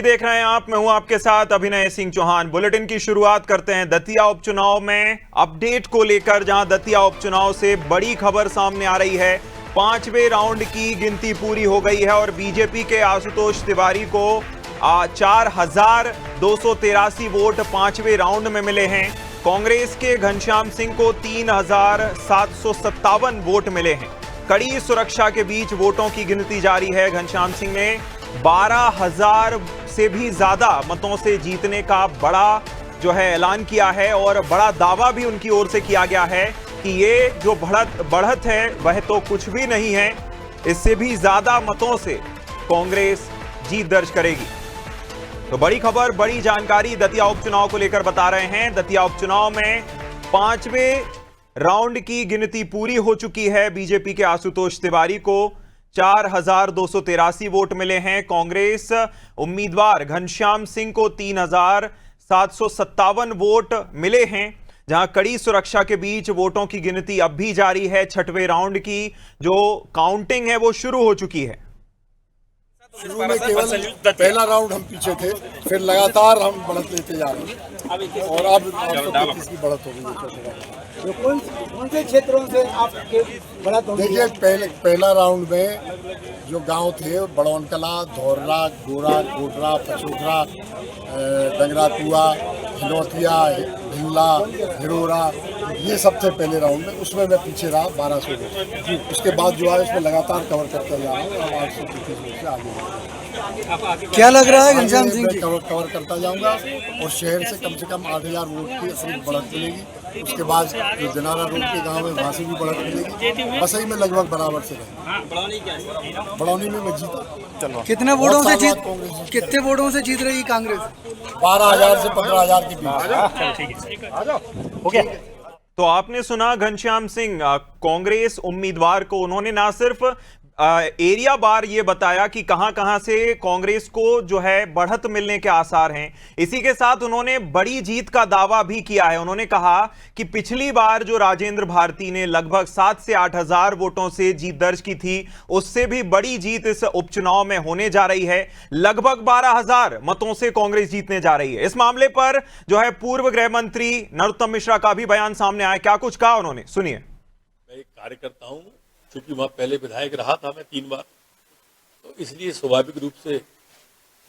देख रहे हैं आप, मैं हूं आपके साथ अभिनय सिंह चौहान। बुलेटिन की शुरुआत करते हैं दतिया उपचुनाव में अपडेट को लेकर, जहां दतिया उपचुनाव से बड़ी खबर सामने आ रही है। पांचवें राउंड की गिनती पूरी हो गई है और बीजेपी के आशुतोष तिवारी को 4,283 वोट पांचवें राउंड में मिले हैं। कांग्रेस के घनश्याम सिंह को 3,757 वोट मिले हैं। कड़ी सुरक्षा के बीच वोटों की गिनती जारी है। घनश्याम सिंह ने 12,000 से भी ज्यादा मतों से जीतने का बड़ा जो है ऐलान किया है और बड़ा दावा भी उनकी ओर से किया गया है कि ये जो बढ़त है वह तो कुछ भी नहीं है, इससे भी ज्यादा मतों से कांग्रेस जीत दर्ज करेगी। तो बड़ी खबर, बड़ी जानकारी दतिया उपचुनाव को लेकर बता रहे हैं। दतिया उपचुनाव में पांचवें राउंड की गिनती पूरी हो चुकी है। बीजेपी के आशुतोष तिवारी को 4,283 वोट मिले हैं। कांग्रेस उम्मीदवार घनश्याम सिंह को 3,757 वोट मिले हैं। जहां कड़ी सुरक्षा के बीच वोटों की गिनती अब भी जारी है। छठवें राउंड की जो काउंटिंग है वो शुरू हो चुकी है। शुरू में केवल पहला राउंड हम पीछे थे, फिर लगातार हम बढ़त लेते जा रहे हैं और अब 133 की बढ़त हो गई है। कौन से क्षेत्रों से आपके बढ़त हो गई? देखिए, पहला राउंड में जो गांव थे बड़ौन कला, धौररा, गोरा, कोटरा, पचोखरा, डंगरा कुआ, हिनौतिया, भिल्ला, हिरोरा, ये सब थे पहले राउंड में। उसमें मैं पीछे रहा 1200 जी। उसके बाद जो है उसमें लगातार कवर करता जा रहा हूँ। अब 833 से आगे क्या लग रहा है घनश्याम सिंह जी? कवर करता जाऊंगा और शहर से कम 8,000 वोट की अतिरिक्त बढ़त मिलेगी। उसके बाद जो दिनारा रोड के गांव है वहाँ से भी बढ़त मिलेगी। बसई में लगभग बराबर से रहेगी। बड़ौनी में मैं जीता। कितने वोटों से जीत रही कांग्रेस? 12,000 से 15,000 के बीच। तो आपने सुना घनश्याम सिंह, कांग्रेस उम्मीदवार को उन्होंने ना सिर्फ एरिया बार ये बताया कि कहां से कांग्रेस को जो है बढ़त मिलने के आसार हैं, इसी के साथ उन्होंने बड़ी जीत का दावा भी किया है। उन्होंने कहा कि पिछली बार जो राजेंद्र भारती ने लगभग 7 से 8,000 वोटों से जीत दर्ज की थी, उससे भी बड़ी जीत इस उपचुनाव में होने जा रही है। लगभग 12,000 मतों से कांग्रेस जीतने जा रही है। इस मामले पर जो है पूर्व गृह मंत्री नरोत्तम मिश्रा का भी बयान सामने आया। क्या कुछ कहा उन्होंने, सुनिए। मैं एक कार्यकर्ता हूं, क्योंकि वहां पहले विधायक रहा था मैं 3 बार, तो इसलिए स्वाभाविक रूप से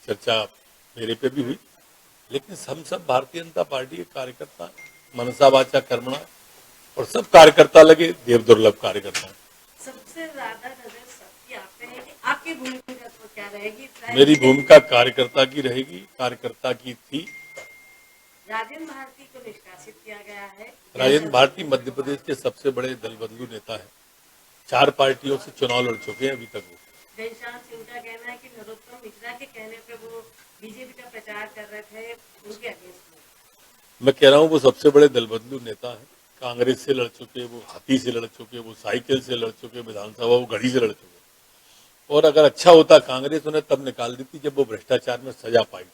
चर्चा मेरे पे भी हुई। लेकिन हम सब भारतीय जनता पार्टी के कार्यकर्ता, मनसा वाचा कर्मणा, और सब कार्यकर्ता लगे देव दुर्लभ कार्यकर्ता। सबसे ज्यादा नजर सबकी आप पे है कि आपकी भूमिका तो क्या रहेगी? मेरी भूमिका कार्यकर्ता की रहेगी, कार्यकर्ता की थी। राजेंद्र भारती को निष्कासित किया गया है। राजेंद्र भारती मध्य प्रदेश के सबसे बड़े दल बदलू नेता है। 4 पार्टियों से चुनाव लड़ चुके हैं अभी तक वो। घनश्याम सिंह का कहना है कि नरोत्तम मिश्रा के कहने पे वो बीजेपी का प्रचार कर रहे थे, उनके अगेंस्ट में। मैं कह रहा हूँ वो सबसे बड़े दल बदलू नेता है। कांग्रेस से लड़ चुके, वो हाथी से लड़ चुके, वो साइकिल से लड़ चुके, विधानसभा वो घड़ी से लड़ चुके। और अगर अच्छा होता कांग्रेस उन्हें तब निकाल देती जब वो भ्रष्टाचार में सजा पाई,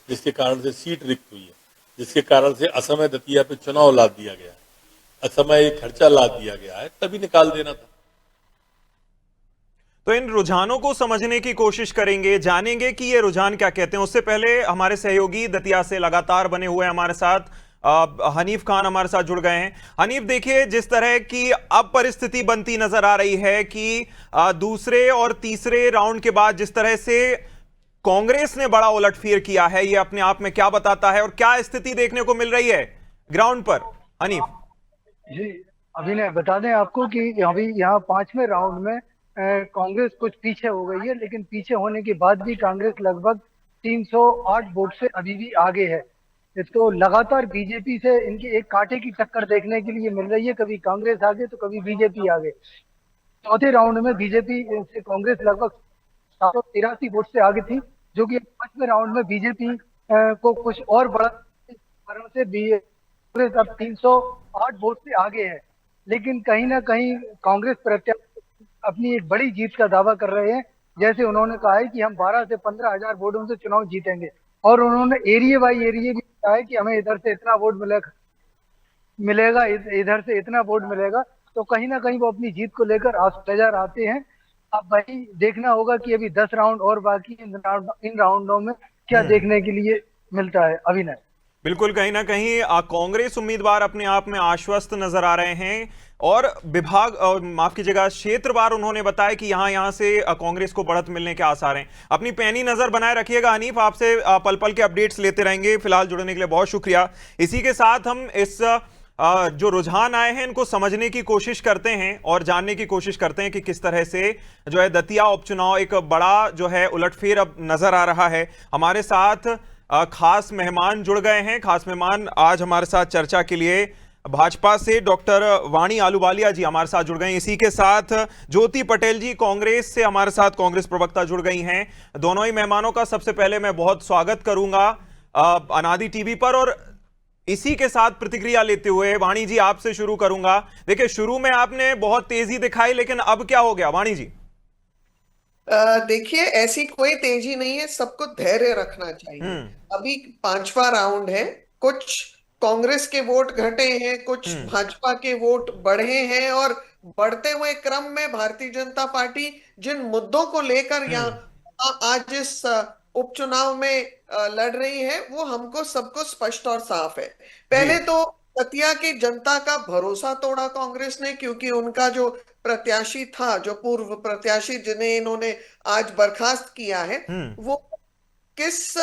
जिसके कारण से सीट रिक्त हुई है, जिसके कारण से असमय दतिया पे चुनाव लाद दिया गया है, असमय खर्चा लाद दिया गया है, तभी निकाल देना था। तो इन रुझानों को समझने की कोशिश करेंगे, जानेंगे कि ये रुझान क्या कहते हैं। उससे पहले हमारे सहयोगी दतिया से लगातार बने हुए हमारे साथ हनीफ खान हमारे साथ जुड़ गए हैं। हनीफ, देखिए जिस तरह की अब परिस्थिति बनती नजर आ रही है कि दूसरे और तीसरे राउंड के बाद जिस तरह से कांग्रेस ने बड़ा उलटफेर किया है, ये अपने आप में क्या बताता है और क्या स्थिति देखने को मिल रही है ग्राउंड पर? हनीफ जी, अभिनय बता दें आपको कि अभी यहाँ 5वें राउंड में कांग्रेस कुछ पीछे हो गई है, लेकिन पीछे होने के बाद भी कांग्रेस लगभग 308 वोट से अभी भी आगे है। तो लगातार बीजेपी से इनकी एक कांटे की टक्कर देखने के लिए मिल रही है। कभी कांग्रेस आगे तो कभी बीजेपी आगे। चौथे राउंड में बीजेपी से कांग्रेस लगभग 783 वोट से आगे थी, जो कि 5वें राउंड में बीजेपी को कुछ और बड़ा कारण से कांग्रेस अब 308 वोट से आगे है। लेकिन कहीं ना कहीं कांग्रेस प्रत्याशी अपनी एक बड़ी जीत का दावा कर रहे हैं। जैसे उन्होंने कहा है कि हम 12 से 15,000 वोटों से चुनाव जीतेंगे, और उन्होंने एरिया बाई एरिया भी कहा है कि हमें इधर से इतना वोट मिलेगा, इधर से इतना वोट मिलेगा। तो कहीं ना कहीं वो अपनी जीत को लेकर नजर आते हैं। अब वही देखना होगा कि अभी 10 राउंड और बाकी इन राउंडों में क्या देखने के लिए मिलता है अभिनय? बिल्कुल, कहीं ना कहीं कांग्रेस उम्मीदवार अपने आप में आश्वस्त नजर आ रहे हैं और विभाग माफ कीजिएगा क्षेत्रवार उन्होंने बताया कि यहां से कांग्रेस को बढ़त मिलने के आसार हैं। अपनी पैनी नजर बनाए रखिएगा हनीफ, आपसे पल पल के अपडेट्स लेते रहेंगे। फिलहाल जुड़ने के लिए बहुत शुक्रिया। इसी के साथ हम इस जो रुझान आए हैं इनको समझने की कोशिश करते हैं और जानने की कोशिश करते हैं कि किस तरह से जो है दतिया उपचुनाव एक बड़ा जो है उलटफेर अब नजर आ रहा है। हमारे साथ खास मेहमान जुड़ गए हैं। खास मेहमान आज हमारे साथ चर्चा के लिए भाजपा से डॉक्टर वाणी आलूवालिया जी हमारे साथ जुड़ गए हैं। इसी के साथ ज्योति पटेल जी कांग्रेस से हमारे साथ कांग्रेस प्रवक्ता जुड़ गई हैं। दोनों ही मेहमानों का सबसे पहले मैं बहुत स्वागत करूंगा अनादि टीवी पर। और इसी के साथ प्रतिक्रिया लेते हुए वाणी जी आपसे शुरू करूंगा। देखिए, शुरू में आपने बहुत तेजी दिखाई, लेकिन अब क्या हो गया वाणी जी? देखिए, ऐसी कोई तेजी नहीं है, सबको धैर्य रखना चाहिए। अभी 5वां राउंड है। कुछ कांग्रेस के वोट घटे हैं, कुछ भाजपा के वोट बढ़े हैं, और बढ़ते हुए क्रम में भारतीय जनता पार्टी जिन मुद्दों को लेकर यहाँ आज इस उपचुनाव में लड़ रही है वो हमको सबको स्पष्ट और साफ है। पहले तो दतिया की जनता का भरोसा तोड़ा कांग्रेस ने, क्योंकि उनका जो प्रत्याशी था, जो पूर्व प्रत्याशी जिन्हें इन्होंने आज बर्खास्त किया है, वो किस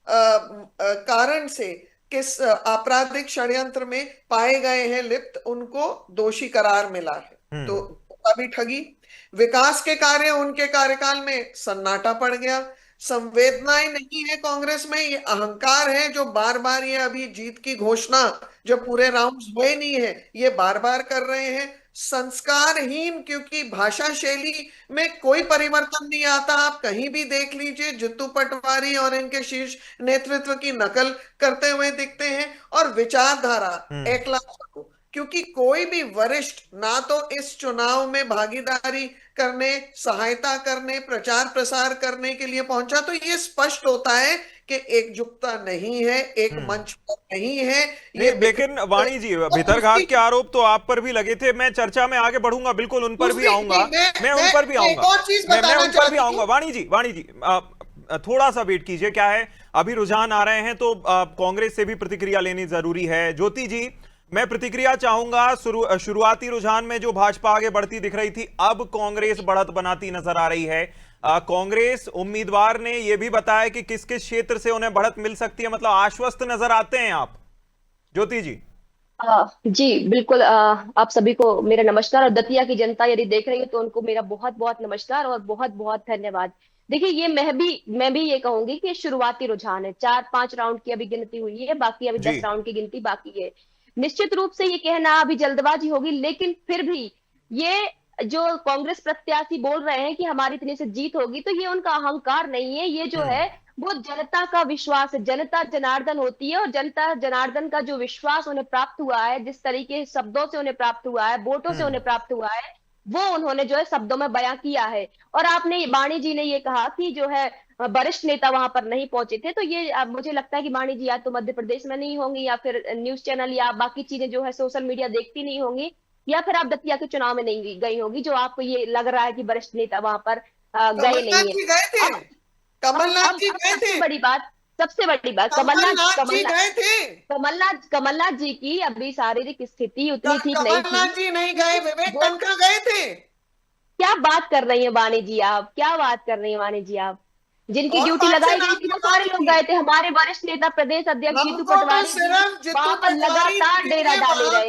कारण से, किस आपराधिक षड्यंत्र में पाए गए हैं लिप्त, उनको दोषी करार मिला है। तो अभी ठगी, विकास के कार्य उनके कार्यकाल में सन्नाटा पड़ गया। संवेदनाएं नहीं है कांग्रेस में, ये अहंकार है जो बार बार ये अभी जीत की घोषणा जो पूरे राउंड्स हुए नहीं है ये बार बार कर रहे हैं। संस्कारहीन, क्योंकि भाषा शैली में कोई परिवर्तन नहीं आता। आप कहीं भी देख लीजिए, जितू पटवारी और इनके शीर्ष नेतृत्व की नकल करते हुए दिखते हैं। और विचारधारा एकला, क्योंकि कोई भी वरिष्ठ ना तो इस चुनाव में भागीदारी करने, सहायता करने, प्रचार प्रसार करने के लिए पहुंचा, तो ये स्पष्ट होता है कि एकजुटता नहीं है, एक मंच पर नहीं है ये। लेकिन वाणी जी, भीतरघात के आरोप तो आप पर भी लगे थे। मैं चर्चा में आगे बढ़ूंगा, बिल्कुल उन पर भी आऊंगा, मैं उन पर भी आऊंगा, मैं उन पर भी आऊंगा। वाणी जी थोड़ा सा वेट कीजिए। क्या है, अभी रुझान आ रहे हैं तो कांग्रेस से भी प्रतिक्रिया लेनी जरूरी है। ज्योति जी, मैं प्रतिक्रिया चाहूंगा। शुरुआती रुझान में जो भाजपा आगे बढ़ती दिख रही थी, अब कांग्रेस बढ़त बनाती नजर आ रही है। कांग्रेस उम्मीदवार ने यह भी बताया कि किस किस क्षेत्र से उन्हें बढ़त मिल सकती है, मतलब आश्वस्त नजर आते हैं आप। ज्योति जी। जी बिल्कुल। आप सभी को मेरा नमस्कार, और दतिया की जनता यदि देख रही है तो उनको मेरा बहुत बहुत नमस्कार और बहुत बहुत धन्यवाद। देखिए, ये मैं भी ये कहूंगी कि शुरुआती रुझान है। 4-5 राउंड की अभी गिनती हुई है, बाकी अभी 10 राउंड की गिनती बाकी है। निश्चित रूप से ये कहना अभी जल्दबाजी होगी, लेकिन फिर भी ये जो कांग्रेस प्रत्याशी बोल रहे हैं कि हमारी इतनी से जीत होगी, तो ये उनका अहंकार नहीं है, ये जो है वो जनता का विश्वास है। जनता जनार्दन होती है, और जनता जनार्दन का जो विश्वास उन्हें प्राप्त हुआ है, जिस तरीके शब्दों से उन्हें प्राप्त हुआ है, वोटों से उन्हें प्राप्त हुआ है, वो उन्होंने जो है शब्दों में बयां किया है। और आपने, वाणी जी ने ये कहा कि जो है वरिष्ठ नेता वहां पर नहीं पहुंचे थे, तो ये मुझे लगता है कि वाणी जी या तो मध्य प्रदेश में नहीं होंगी, या फिर न्यूज चैनल या बाकी चीजें जो है सोशल मीडिया देखती नहीं होंगी, या फिर आप दतिया के चुनाव में नहीं गई होगी, जो आपको ये लग रहा है कि वरिष्ठ नेता वहां पर गए नहीं है। कमलनाथ जी गए थे। सबसे बड़ी बात कमलनाथ जी की अभी शारीरिक स्थिति उतनी ठीक नहीं थी। कमलनाथ जी नहीं गए, विवेक तनखा गए थे। क्या बात कर रही है वाणी जी आप, क्या बात कर रही है वाणी जी आप? जिनकी ड्यूटी लगाई गई थी वो सारे लोग गए थे। हमारे वरिष्ठ नेता प्रदेश अध्यक्ष जीतू पटवारी वहां पर लगातार डेरा डाले रहे।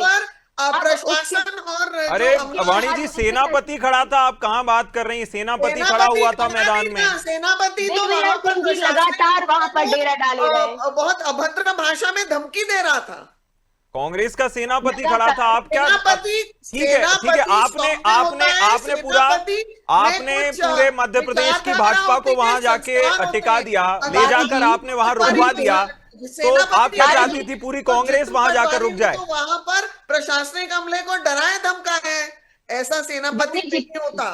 प्रशासन और अरे वाणी जी, सेनापति खड़ा था, आप कहाँ बात कर रही हैं? सेनापति खड़ा हुआ था मैदान में। सेनापति तो वहां पर लगातार वहां पर डेरा डाले रहे, बहुत अभद्र भाषा में धमकी दे रहा था। कांग्रेस का सेनापति खड़ा था। आप क्या, ठीक है, आपने पूरे मध्य प्रदेश की भाजपा को वहां जाके टिका दिया, ले जाकर आपने वहां रुकवा दिया, तो आप क्या चाहती थी पूरी कांग्रेस वहां जाकर रुक जाए? तो वहां पर प्रशासनिक अमले को डराए धमकाए, ऐसा सेनापति नहीं होता।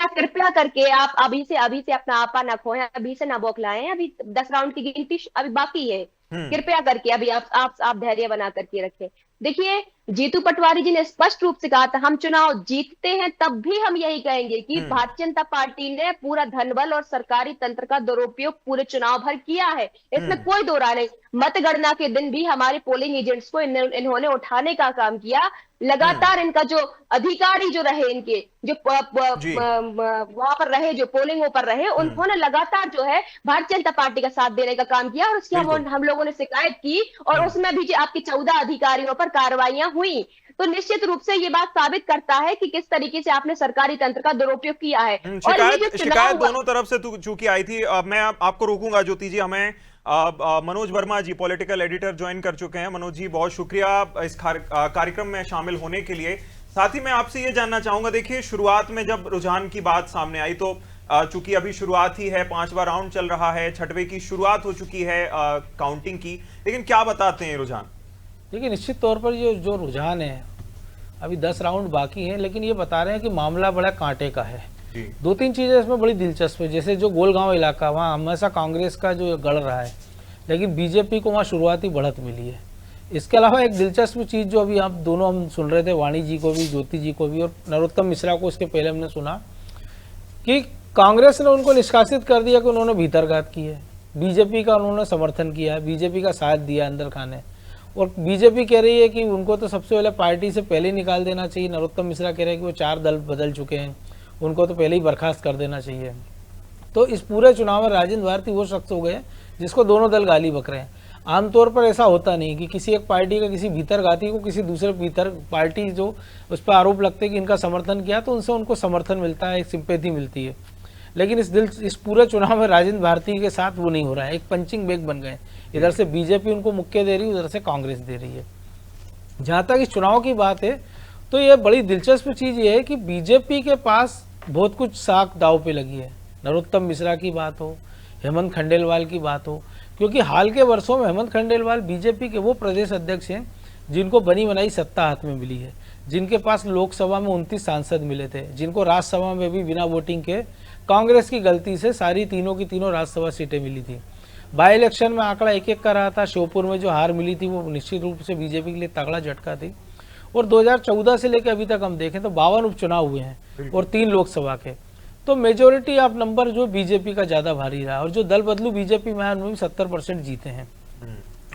कृपया करके आप अभी से अपना आपा न खोएं, अभी से ना बौखलाएं। अभी 10 राउंड की गिनती अभी बाकी है। कृपया करके अभी आप धैर्य बना करके रखें। देखिए, जीतू पटवारी जी ने स्पष्ट रूप से कहा था, हम चुनाव जीतते हैं तब भी हम यही कहेंगे कि भारतीय जनता पार्टी ने पूरा धनबल और सरकारी तंत्र का दुरुपयोग पूरे चुनाव भर किया है, इसमें कोई दो राय नहीं। मतगणना के दिन भी हमारे पोलिंग एजेंट्स को इन्होंने उठाने का काम किया। लगातार इनका जो अधिकारी जो रहे, इनके जो वहां पर रहे, जो पोलिंग पर रहे, उन्होंने लगातार जो है भारतीय जनता पार्टी का साथ देने का काम किया और उसकी हम लोगों ने शिकायत की और उसमें भी आपके 14 अधिकारियों पर कार्रवाइयां हुई। तो निश्चित रूप से ये बात साबित करता है कि किस तरीके से आपने सरकारी तंत्र का दुरुपयोग किया है। और ये जो शिकायत दोनों तरफ से चूंकि आई थी, मैं आपको रोकूंगा ज्योति जी, हमें मनोज वर्मा जी पॉलिटिकल एडिटर ज्वाइन कर चुके हैं। मनोज जी, बहुत शुक्रिया इस कार्यक्रम में शामिल होने के लिए। साथ ही मैं आपसे ये जानना चाहूंगा, देखिए शुरुआत में जब रुझान की बात सामने आई तो चूंकि अभी शुरुआत ही है, 5वां राउंड चल रहा है, 6वें की शुरुआत हो चुकी है काउंटिंग की, लेकिन क्या बताते हैं रुझान? देखिए निश्चित तौर पर ये जो रुझान है, अभी 10 राउंड बाकी हैं, लेकिन ये बता रहे हैं कि मामला बड़ा कांटे का है। 2-3 चीज़ें इसमें बड़ी दिलचस्प है, जैसे जो गोलगांव इलाका, वहाँ हमेशा कांग्रेस का जो गढ़ रहा है, लेकिन बीजेपी को वहाँ शुरुआती बढ़त मिली है। इसके अलावा एक दिलचस्प चीज़ जो अभी आप दोनों हम सुन रहे थे, वाणी जी को भी, ज्योति जी को भी और नरोत्तम मिश्रा को, उसके पहले हमने सुना कि कांग्रेस ने उनको निष्कासित कर दिया कि उन्होंने भीतरघात की है, बीजेपी का उन्होंने समर्थन किया है, बीजेपी का साथ दिया अंदर खाने, और बीजेपी कह रही है कि उनको तो सबसे पहले पार्टी से पहले निकाल देना चाहिए। नरोत्तम मिश्रा कह रहे हैं कि वो 4 दल बदल चुके हैं, उनको तो पहले ही बर्खास्त कर देना चाहिए। तो इस पूरे चुनाव में राजेंद्र भारती वो शख्स हो गए जिसको दोनों दल गाली बक रहे हैं। आमतौर पर ऐसा होता नहीं कि किसी एक पार्टी का किसी भीतरघाती को किसी दूसरे भीतर पार्टी जो उस पर आरोप लगते हैं कि इनका समर्थन किया, तो उनसे उनको समर्थन मिलता है, एक सिंपैथी मिलती है। लेकिन इस पूरे चुनाव में राजेंद्र भारती के साथ वो नहीं हो रहा है, एक पंचिंग बैग बन गए। इधर से बीजेपी उनको मुक्के दे रही है, उधर से कांग्रेस दे रही है। जहाँ तक इस चुनाव की बात है तो ये बड़ी दिलचस्प चीज़ ये है कि बीजेपी के पास बहुत कुछ साख दाव पे लगी है। नरोत्तम मिश्रा की बात हो, हेमंत खंडेलवाल की बात हो, क्योंकि हाल के वर्षों में हेमंत खंडेलवाल बीजेपी के वो प्रदेश अध्यक्ष हैं जिनको बनी बनाई सत्ता हाथ में मिली है, जिनके पास लोकसभा में 29 सांसद मिले थे, जिनको राज्यसभा में भी बिना वोटिंग के कांग्रेस की गलती से सारी तीनों की तीनों राज्यसभा सीटें मिली थी। बाई इलेक्शन में आंकड़ा 1-1 का रहा था। श्योपुर में जो हार मिली थी वो निश्चित रूप से बीजेपी के लिए तगड़ा झटका थी। और 2014 से लेकर अभी तक हम देखें तो 52 उपचुनाव हुए हैं और 3 लोकसभा के, तो मेजोरिटी ऑफ नंबर जो बीजेपी का ज़्यादा भारी रहा और जो दल बदलू बीजेपी में उनमें 70% जीते हैं।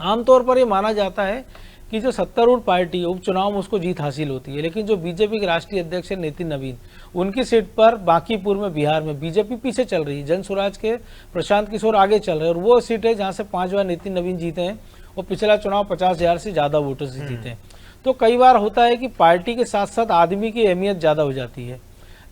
आमतौर पर ये माना जाता है कि जो सत्तारूढ़ पार्टी है उपचुनाव में उसको जीत हासिल होती है, लेकिन जो बीजेपी के राष्ट्रीय अध्यक्ष है नितिन नवीन, उनकी सीट पर बांकीपुर में बिहार में बीजेपी पीछे चल रही है। जन स्वराज के प्रशांत किशोर आगे चल रहे हैं और वो सीट है जहाँ से 5 बार नितिन नवीन जीते हैं और पिछला चुनाव 50,000 से ज़्यादा वोटों से जीते हैं। तो कई बार होता है कि पार्टी के साथ साथ आदमी की अहमियत ज़्यादा हो जाती है।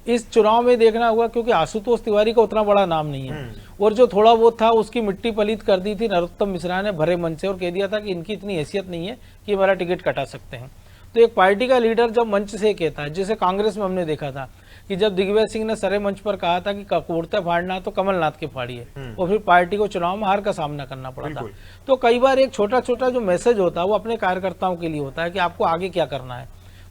इस चुनाव में देखना होगा क्योंकि आशुतोष तिवारी का उतना बड़ा नाम नहीं है और जो थोड़ा बहुत था उसकी मिट्टी पलीत कर दी थी नरोत्तम मिश्रा ने भरे मंच से और कह दिया था कि इनकी इतनी हैसियत नहीं है कि हमारा टिकट कटा सकते हैं। तो एक पार्टी का लीडर जब मंच से कहता है, जैसे कांग्रेस में हमने देखा था कि जब दिग्विजय सिंह ने सरे मंच पर कहा था कि कुर्ते फाड़ना तो कमलनाथ के फाड़िए और फिर पार्टी को चुनाव में हार का सामना करना पड़ा था। तो कई बार एक छोटा छोटा जो मैसेज होता है वो अपने कार्यकर्ताओं के लिए होता है कि आपको आगे क्या करना है।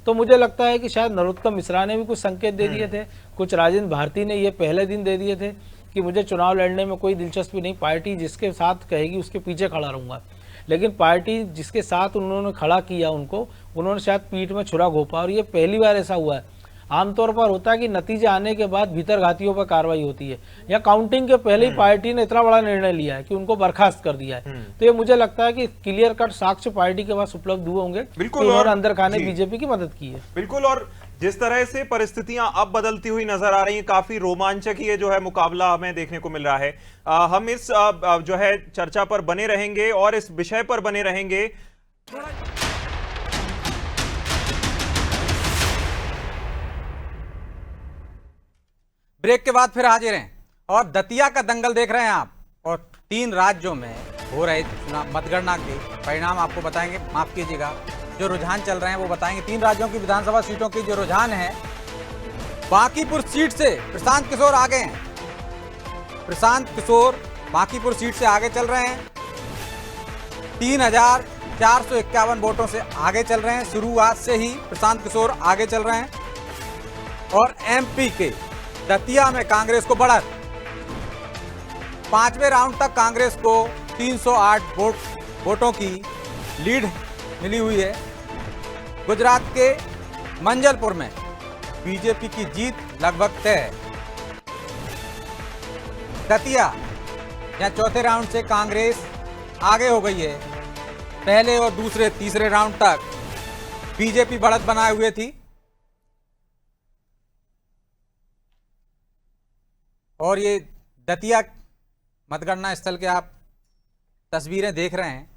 तो मुझे लगता है कि शायद नरोत्तम मिश्रा ने भी कुछ संकेत दे दिए थे, कुछ राजेंद्र भारती ने ये पहले दिन दे दिए थे कि मुझे चुनाव लड़ने में कोई दिलचस्पी नहीं, पार्टी जिसके साथ कहेगी उसके पीछे खड़ा रहूंगा। लेकिन पार्टी जिसके साथ उन्होंने खड़ा किया उन्होंने शायद पीठ में छुरा घोंपा और ये पहली बार ऐसा हुआ है। आमतौर पर होता है कि नतीजे आने के बाद भीतरघातियों पर कार्रवाई होती है, या काउंटिंग के पहले ही पार्टी ने इतना बड़ा निर्णय लिया है कि उनको बर्खास्त कर दिया है। तो ये मुझे लगता है कि क्लियर कट साक्ष्य पार्टी के पास उपलब्ध हुए होंगे। बिल्कुल, और अंदर खाने बीजेपी की मदद की है। बिल्कुल, और जिस तरह से परिस्थितियां अब बदलती हुई नजर आ रही हैं, काफी रोमांचक ये जो है मुकाबला हमें देखने को मिल रहा है। हम इस जो है चर्चा पर बने रहेंगे और इस विषय पर बने रहेंगे। ब्रेक के बाद फिर हाजिर हैं और दतिया का दंगल देख रहे हैं आप, और 3 राज्यों में हो रहे मतगणना के परिणाम आपको बताएंगे, माफ कीजिएगा जो रुझान चल रहे हैं वो बताएंगे। 3 राज्यों की विधानसभा सीटों की जो रुझान है, बांकीपुर सीट से प्रशांत किशोर आगे हैं। प्रशांत किशोर बांकीपुर सीट से आगे चल रहे हैं, 3,451 वोटों से आगे चल रहे हैं। शुरुआत से ही प्रशांत किशोर आगे चल रहे हैं। और एमपी के दतिया में कांग्रेस को बढ़त, 5वें राउंड तक कांग्रेस को 308 वोटों की लीड मिली हुई है। गुजरात के मंजलपुर में बीजेपी की जीत लगभग तय है। दतिया या चौथे राउंड से कांग्रेस आगे हो गई है। पहले और दूसरे तीसरे राउंड तक बीजेपी बढ़त बनाए हुए थी और ये दतिया मतगणना स्थल के आप तस्वीरें देख रहे हैं।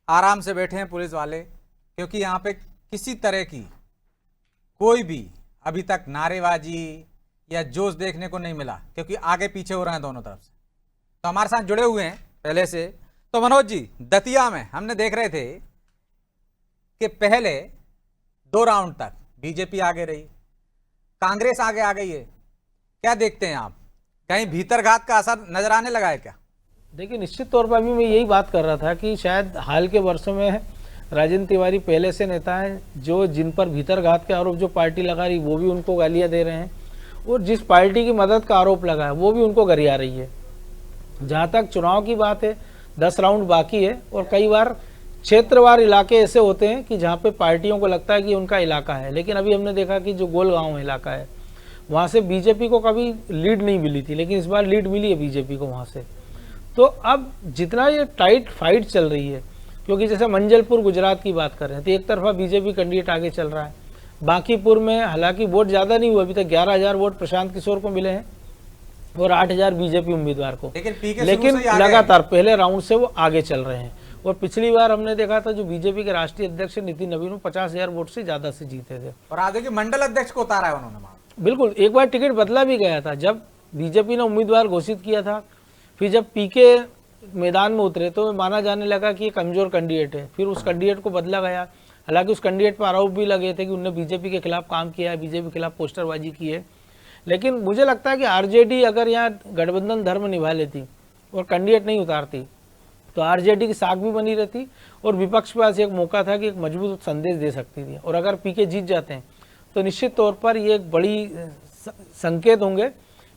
आराम से बैठे हैं पुलिस वाले, क्योंकि यहाँ पे किसी तरह की कोई भी अभी तक नारेबाजी या जोश देखने को नहीं मिला, क्योंकि आगे पीछे हो रहे हैं दोनों तरफ से। तो हमारे साथ जुड़े हुए हैं पहले से। तो मनोज जी, दतिया में हमने देख रहे थे कि पहले 2 राउंड तक बीजेपी आगे रही, कांग्रेस आगे आ गई है। क्या देखते हैं आप, कहीं भीतरघात का असर नजर आने लगा है क्या? देखिए, निश्चित तौर पर अभी मैं यही बात कर रहा था कि शायद हाल के वर्षों में राजेंद्र तिवारी पहले से नेता हैं जो जिन पर भीतरघात के आरोप जो पार्टी लगा रही वो भी उनको गालियां दे रहे हैं, और जिस पार्टी की मदद का आरोप लगा है वो भी उनको गरिया रही है। जहाँ तक चुनाव की बात है, 10 राउंड बाकी है और कई बार क्षेत्रवार इलाके ऐसे होते हैं कि जहाँ पे पार्टियों को लगता है कि उनका इलाका है, लेकिन अभी हमने देखा कि जो गोलगांव इलाका है वहाँ से बीजेपी को कभी लीड नहीं मिली थी, लेकिन इस बार लीड मिली है बीजेपी को वहाँ से। तो अब जितना ये टाइट फाइट चल रही है, क्योंकि जैसे मंजलपुर गुजरात की बात कर रहे हैं तो एक तरफा बीजेपी कैंडिडेट आगे चल रहा है, बांकीपुर में हालांकि वोट ज़्यादा नहीं हुआ, अभी तक 11,000 वोट प्रशांत किशोर को मिले हैं और 8,000 बीजेपी उम्मीदवार को, लेकिन लगातार पहले राउंड से वो आगे चल रहे हैं। और पिछली बार हमने देखा था जो बीजेपी के राष्ट्रीय अध्यक्ष नितिन नवीन 50,000 वोट से ज्यादा से जीते थे, और आगे के मंडल अध्यक्ष को उतारा है उन्होंने। बिल्कुल, एक बार टिकट बदला भी गया था जब बीजेपी ने उम्मीदवार घोषित किया था, फिर जब पीके मैदान में उतरे तो माना जाने लगा कि ये कमजोर कैंडिडेट है, फिर उस कैंडिडेट को बदला गया। हालांकि उस कैंडिडेट पर आरोप भी लगे थे कि उन्होंने बीजेपी के खिलाफ काम किया है, बीजेपी के खिलाफ पोस्टरबाजी की है, लेकिन मुझे लगता है कि आरजेडी अगर यहाँ गठबंधन धर्म निभा लेती और कैंडिडेट नहीं उतारती तो आरजेडी की साख भी बनी रहती और विपक्ष के पास एक मौका था कि एक मजबूत संदेश दे सकती थी। और अगर पीके जीत जाते हैं तो निश्चित तौर पर ये एक बड़ी संकेत होंगे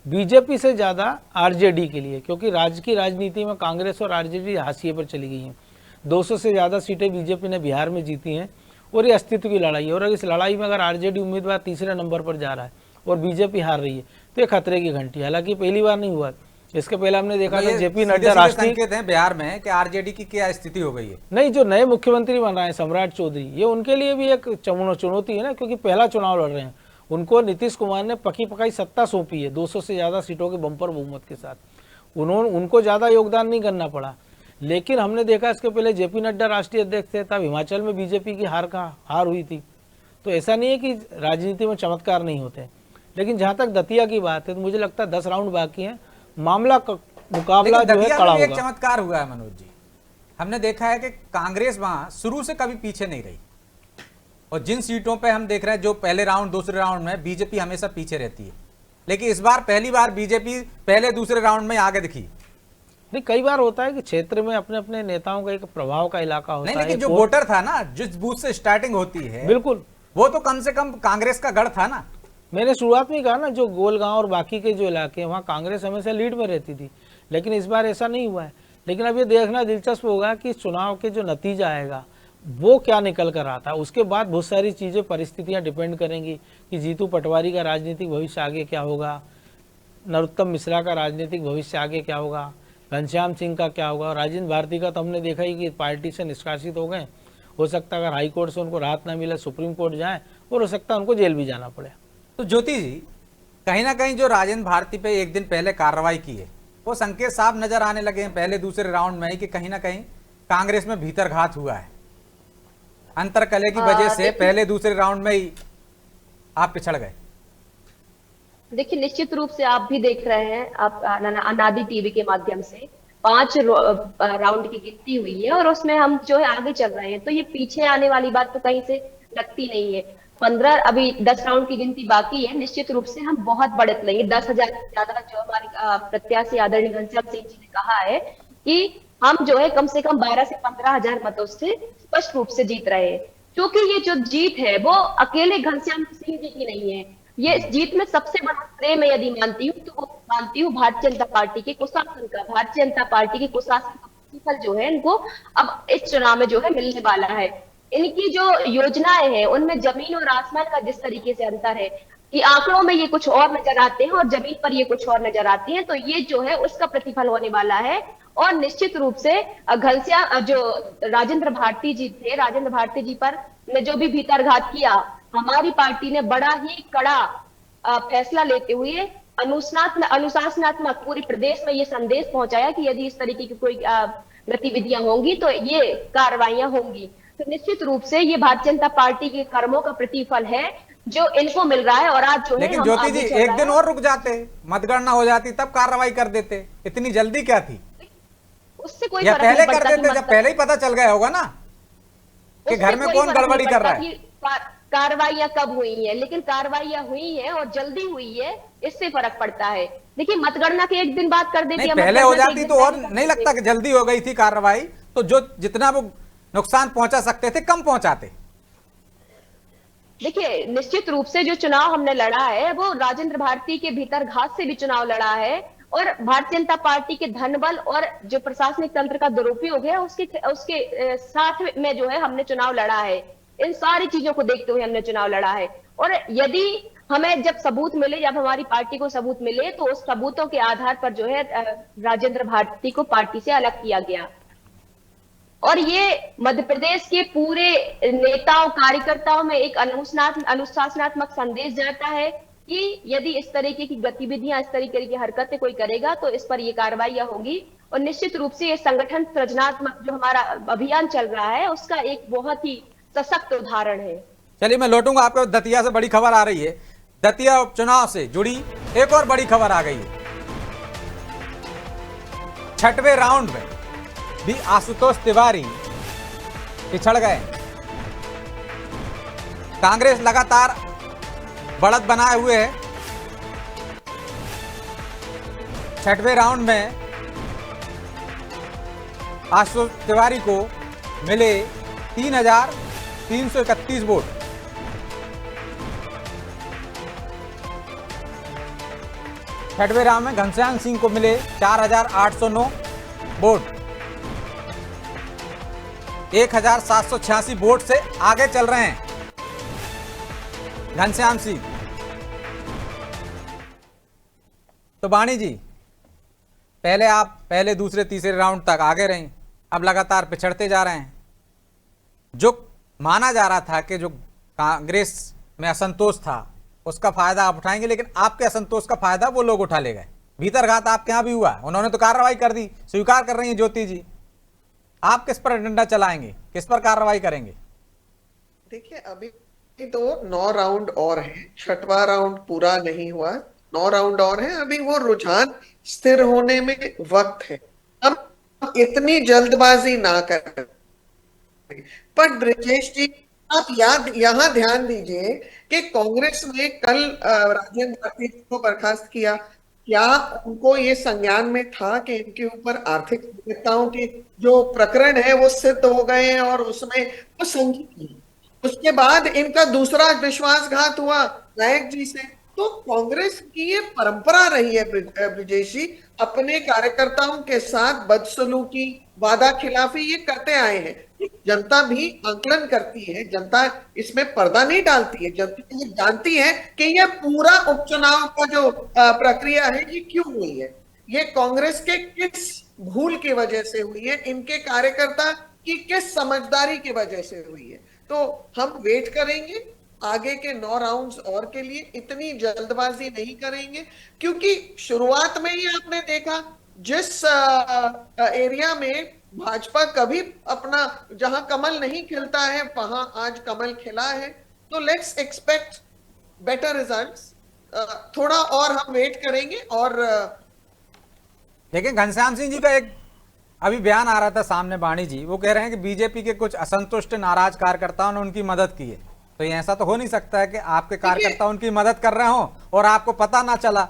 बीजेपी से ज़्यादा आरजेडी के लिए, क्योंकि राज्य की राजनीति में कांग्रेस और आरजेडी हाशिए पर चली गई हैं। 200 से ज़्यादा सीटें बीजेपी ने बिहार में जीती हैं और ये अस्तित्व की लड़ाई है, और इस लड़ाई में अगर आरजेडी उम्मीदवार तीसरे नंबर पर जा रहा है और बीजेपी हार रही है तो ये खतरे की घंटी। हालांकि पहली बार नहीं हुआ, इसके पहले हमने देखा था जेपी नड्डा राष्ट्रीय संकेत हैं बिहार में कि आरजेडी की क्या स्थिति हो गई है। नहीं, जो नए मुख्यमंत्री बन रहे हैं सम्राट चौधरी, ये उनके लिए भी एक चुनौती है ना, क्योंकि पहला चुनाव लड़ रहे हैं। उनको नीतीश कुमार ने पकी पकाई सत्ता सौंपी है 200 से ज़्यादा सीटों के बम्पर बहुमत के साथ, उनको ज़्यादा योगदान नहीं करना पड़ा। लेकिन हमने देखा इसके पहले जेपी नड्डा राष्ट्रीय अध्यक्ष थे, तब हिमाचल में बीजेपी की हार हुई थी। तो ऐसा नहीं है कि राजनीति में चमत्कार नहीं होते। लेकिन जहाँ तक दतिया की बात है तो मुझे लगता है 10 राउंड बाकी हैं, मामला मुकाबला जो है कड़ा होगा। एक चमत्कार हुआ है मनोज जी, हमने देखा है कि कांग्रेस वहां शुरू से कभी पीछे नहीं रही, और जिन सीटों पे हम देख रहे हैं जो पहले राउंड दूसरे राउंड में बीजेपी हमेशा पीछे रहती है, लेकिन इस बार पहली बार बीजेपी पहले दूसरे राउंड में आगे दिखी। नहीं, कई बार होता है कि क्षेत्र में अपने अपने नेताओं का एक प्रभाव का इलाका होता है। लेकिन जो वोटर था ना, जिस बूथ से स्टार्टिंग होती है, बिल्कुल वो तो कम से कम कांग्रेस का गढ़ था ना। मैंने शुरुआत में कहा ना, जो गोलगांव और बाकी के जो इलाके हैं वहाँ कांग्रेस हमेशा लीड में रहती थी, लेकिन इस बार ऐसा नहीं हुआ है। लेकिन अब ये देखना दिलचस्प होगा कि चुनाव के जो नतीजा आएगा वो क्या निकल कर आता है। उसके बाद बहुत सारी चीज़ें परिस्थितियां डिपेंड करेंगी कि जीतू पटवारी का राजनीतिक भविष्य आगे क्या होगा, नरोत्तम मिश्रा का राजनीतिक भविष्य आगे क्या होगा, घनश्याम सिंह का क्या होगा। राजेंद्र भारती का तो हमने देखा ही कि पार्टी से निष्कासित हो गए, हो सकता है अगर हाई कोर्ट से उनको राहत न मिले सुप्रीम कोर्ट जाए, और हो सकता है उनको जेल भी जाना पड़े। तो ज्योति जी, कहीं ना कहीं जो राजेंद्र भारती पे एक दिन पहले कार्रवाई की है, वो संकेत साफ नजर आने लगे हैं पहले दूसरे राउंड में ही कि कहीं ना कहीं कांग्रेस में भीतरघात हुआ है, अंतरकलह की वजह से पहले दूसरे राउंड में ही आप पिछड़ गए। देखिए, निश्चित रूप से आप भी देख रहे हैं, आप अनादि टीवी के माध्यम से 5 राउंड की गिनती हुई है और उसमें हम जो है आगे चल रहे हैं, तो ये पीछे आने वाली बात तो कहीं से लगती नहीं है। 15 अभी 10 राउंड की गिनती बाकी है, निश्चित रूप से हम बहुत बढ़त लेंगे। 10,000 से ज्यादा जो हमारे प्रत्याशी आदरणीय घनश्याम सिंह जी ने कहा है कि हम जो है कम से कम 12 से 15,000 मतों से स्पष्ट रूप से जीत रहे हैं। क्योंकि ये जो जीत है वो अकेले घनश्याम सिंह जी की नहीं है, ये इस जीत में सबसे बड़ा श्रेय मैं यदि मानती हूँ तो वो मानती हूँ भारतीय जनता पार्टी के कुशासन का, भारतीय जनता पार्टी के कुशासन का प्रतिफल जो है इनको अब इस चुनाव में जो है मिलने वाला है। इनकी जो योजनाएं हैं उनमें जमीन और आसमान का जिस तरीके से अंतर है कि आंकड़ों में ये कुछ और नजर आते हैं और जमीन पर ये कुछ और नजर आती हैं, तो ये जो है उसका प्रतिफल होने वाला है। और निश्चित रूप से घनश्याम जो राजेंद्र भारती जी थे, राजेंद्र भारती जी पर ने जो भी भीतरघात किया, हमारी पार्टी ने बड़ा ही कड़ा फैसला लेते हुए अनुशासनात्मक पूरे प्रदेश में ये संदेश पहुंचाया कि यदि इस तरीके की कोई गतिविधियां होंगी तो ये कार्रवाइयां होंगी। तो निश्चित रूप से ये भारतीय जनता पार्टी के कर्मों का प्रतिफल है जो इनको मिल रहा है। और आज जो है लेकिन हम ज्योति आगे जी चल एक रहा दिन है। और रुक जाते, मतगणना हो जाती तब कार्रवाई कर देते, इतनी जल्दी क्या थी? उससे कोई या फर्क पहले नहीं कर पड़ता देते जब पहले ही पता चल गया होगा ना कि उससे घर में कोई कौन फर्क गड़बड़ी नहीं कर रहा पड़ता है। कि कार्रवाइयां कब हुई हैं, लेकिन कार्रवाइयां हुई हैं और जल्दी हुई है, इससे फर्क पड़ता है। देखिए मतगणना के एक दिन बाद कर देती नहीं है, पहले हो मतगणना के जाती एक तो दिन और पहले कर नहीं देते। लगता कि जल्दी हो गई थी कार्रवाई, तो जो जितना वो नुकसान पहुंचा सकते थे कम पहुंचाते। देखिए निश्चित रूप से जो चुनाव हमने लड़ा है वो राजेंद्र भारती के भीतरघात से भी चुनाव लड़ा है और भारतीय जनता पार्टी के धनबल और जो प्रशासनिक तंत्र का दुरुपयोग है उसके साथ में जो है हमने चुनाव लड़ा है। इन सारी चीजों को देखते हुए हमने चुनाव लड़ा है और यदि हमें जब सबूत मिले, जब हमारी पार्टी को सबूत मिले तो उस सबूतों के आधार पर जो है राजेंद्र भारती को पार्टी से अलग किया गया। और ये मध्य प्रदेश के पूरे नेताओं कार्यकर्ताओं में एक अनुशासनात्मक संदेश जाता है कि यदि इस तरीके की गतिविधियां, इस तरीके की हरकतें कोई करेगा तो इस पर ये कार्रवाइयां होगी। और निश्चित रूप से ये संगठन सृजनात्मक जो हमारा अभियान चल रहा है उसका एक बहुत ही सशक्त उदाहरण है। चलिए मैं लौटूंगा आपको। दतिया से बड़ी खबर आ रही है, दतिया उपचुनाव से जुड़ी एक और बड़ी खबर आ गई है। 6वें राउंड में भी आशुतोष तिवारी पिछड़ गए। कांग्रेस लगातार बढ़त बनाए हुए है। 6वें राउंड में आशुतोष तिवारी को मिले 3,331 वोट। छठवें राउंड में घनश्याम सिंह को मिले 4,809 वोट। 1,786 वोट से आगे चल रहे हैं घनश्याम सिंह। तो वाणी जी पहले दूसरे तीसरे राउंड तक आगे रहीं, अब लगातार पिछड़ते जा रहे हैं। जो माना जा रहा था कि जो कांग्रेस में असंतोष था उसका फायदा आप उठाएंगे, लेकिन आपके असंतोष का फायदा वो लोग उठा ले गए। भीतरघात आपके यहां भी हुआ, उन्होंने तो कार्रवाई कर दी, स्वीकार कर रही हैं ज्योति जी। आप किस पर डंडा चलाएंगे, किस पर कार्रवाई करेंगे? देखिए अभी तो 9 राउंड और है, 6वां राउंड पूरा नहीं हुआ, 9 राउंड और है। अभी वो रुझान स्थिर होने में वक्त है, हम इतनी जल्दबाजी ना करें। पर ब्रजेश जी आप यहाँ ध्यान दीजिए कि कांग्रेस ने कल राजेंद्र भारती को बर्खास्त किया। क्या उनको ये संज्ञान में था कि इनके ऊपर आर्थिक विविधताओं के जो प्रकरण है वो सिद्ध हो गए हैं और उसमें वो संज्ञान? उसके बाद इनका दूसरा विश्वासघात हुआ नायक जी से। तो कांग्रेस की ये परंपरा रही है ब्रजेश जी, अपने कार्यकर्ताओं के साथ बदसलूकी, वादा खिलाफी ये करते आए हैं। जनता भी आंकलन करती है, जनता इसमें पर्दा नहीं डालती है। जनता ये जानती है कि ये पूरा उपचुनाव का जो प्रक्रिया है ये क्यों हुई है, ये कांग्रेस के किस भूल की वजह से हुई है, इनके कार्यकर्ता की किस समझदारी की वजह से हुई है। तो हम वेट करेंगे आगे के 9 राउंड्स और के लिए, इतनी जल्दबाजी नहीं करेंगे क्योंकि शुरुआत में ही आपने देखा जिस एरिया में भाजपा कभी अपना जहां कमल नहीं खिलता है वहां आज कमल खिला है। तो लेट्स एक्सपेक्ट बेटर रिजल्ट्स। थोड़ा और हम वेट करेंगे। और लेकिन घनश्याम सिंह जी का एक अभी बयान आ रहा था सामने, वाणी जी वो कह रहे हैं कि बीजेपी के कुछ असंतुष्ट नाराज कार्यकर्ताओं ने उनकी मदद की है। तो ये ऐसा तो हो नहीं सकता है कि आपके कार्यकर्ता उनकी मदद कर रहे हो और आपको पता ना चला।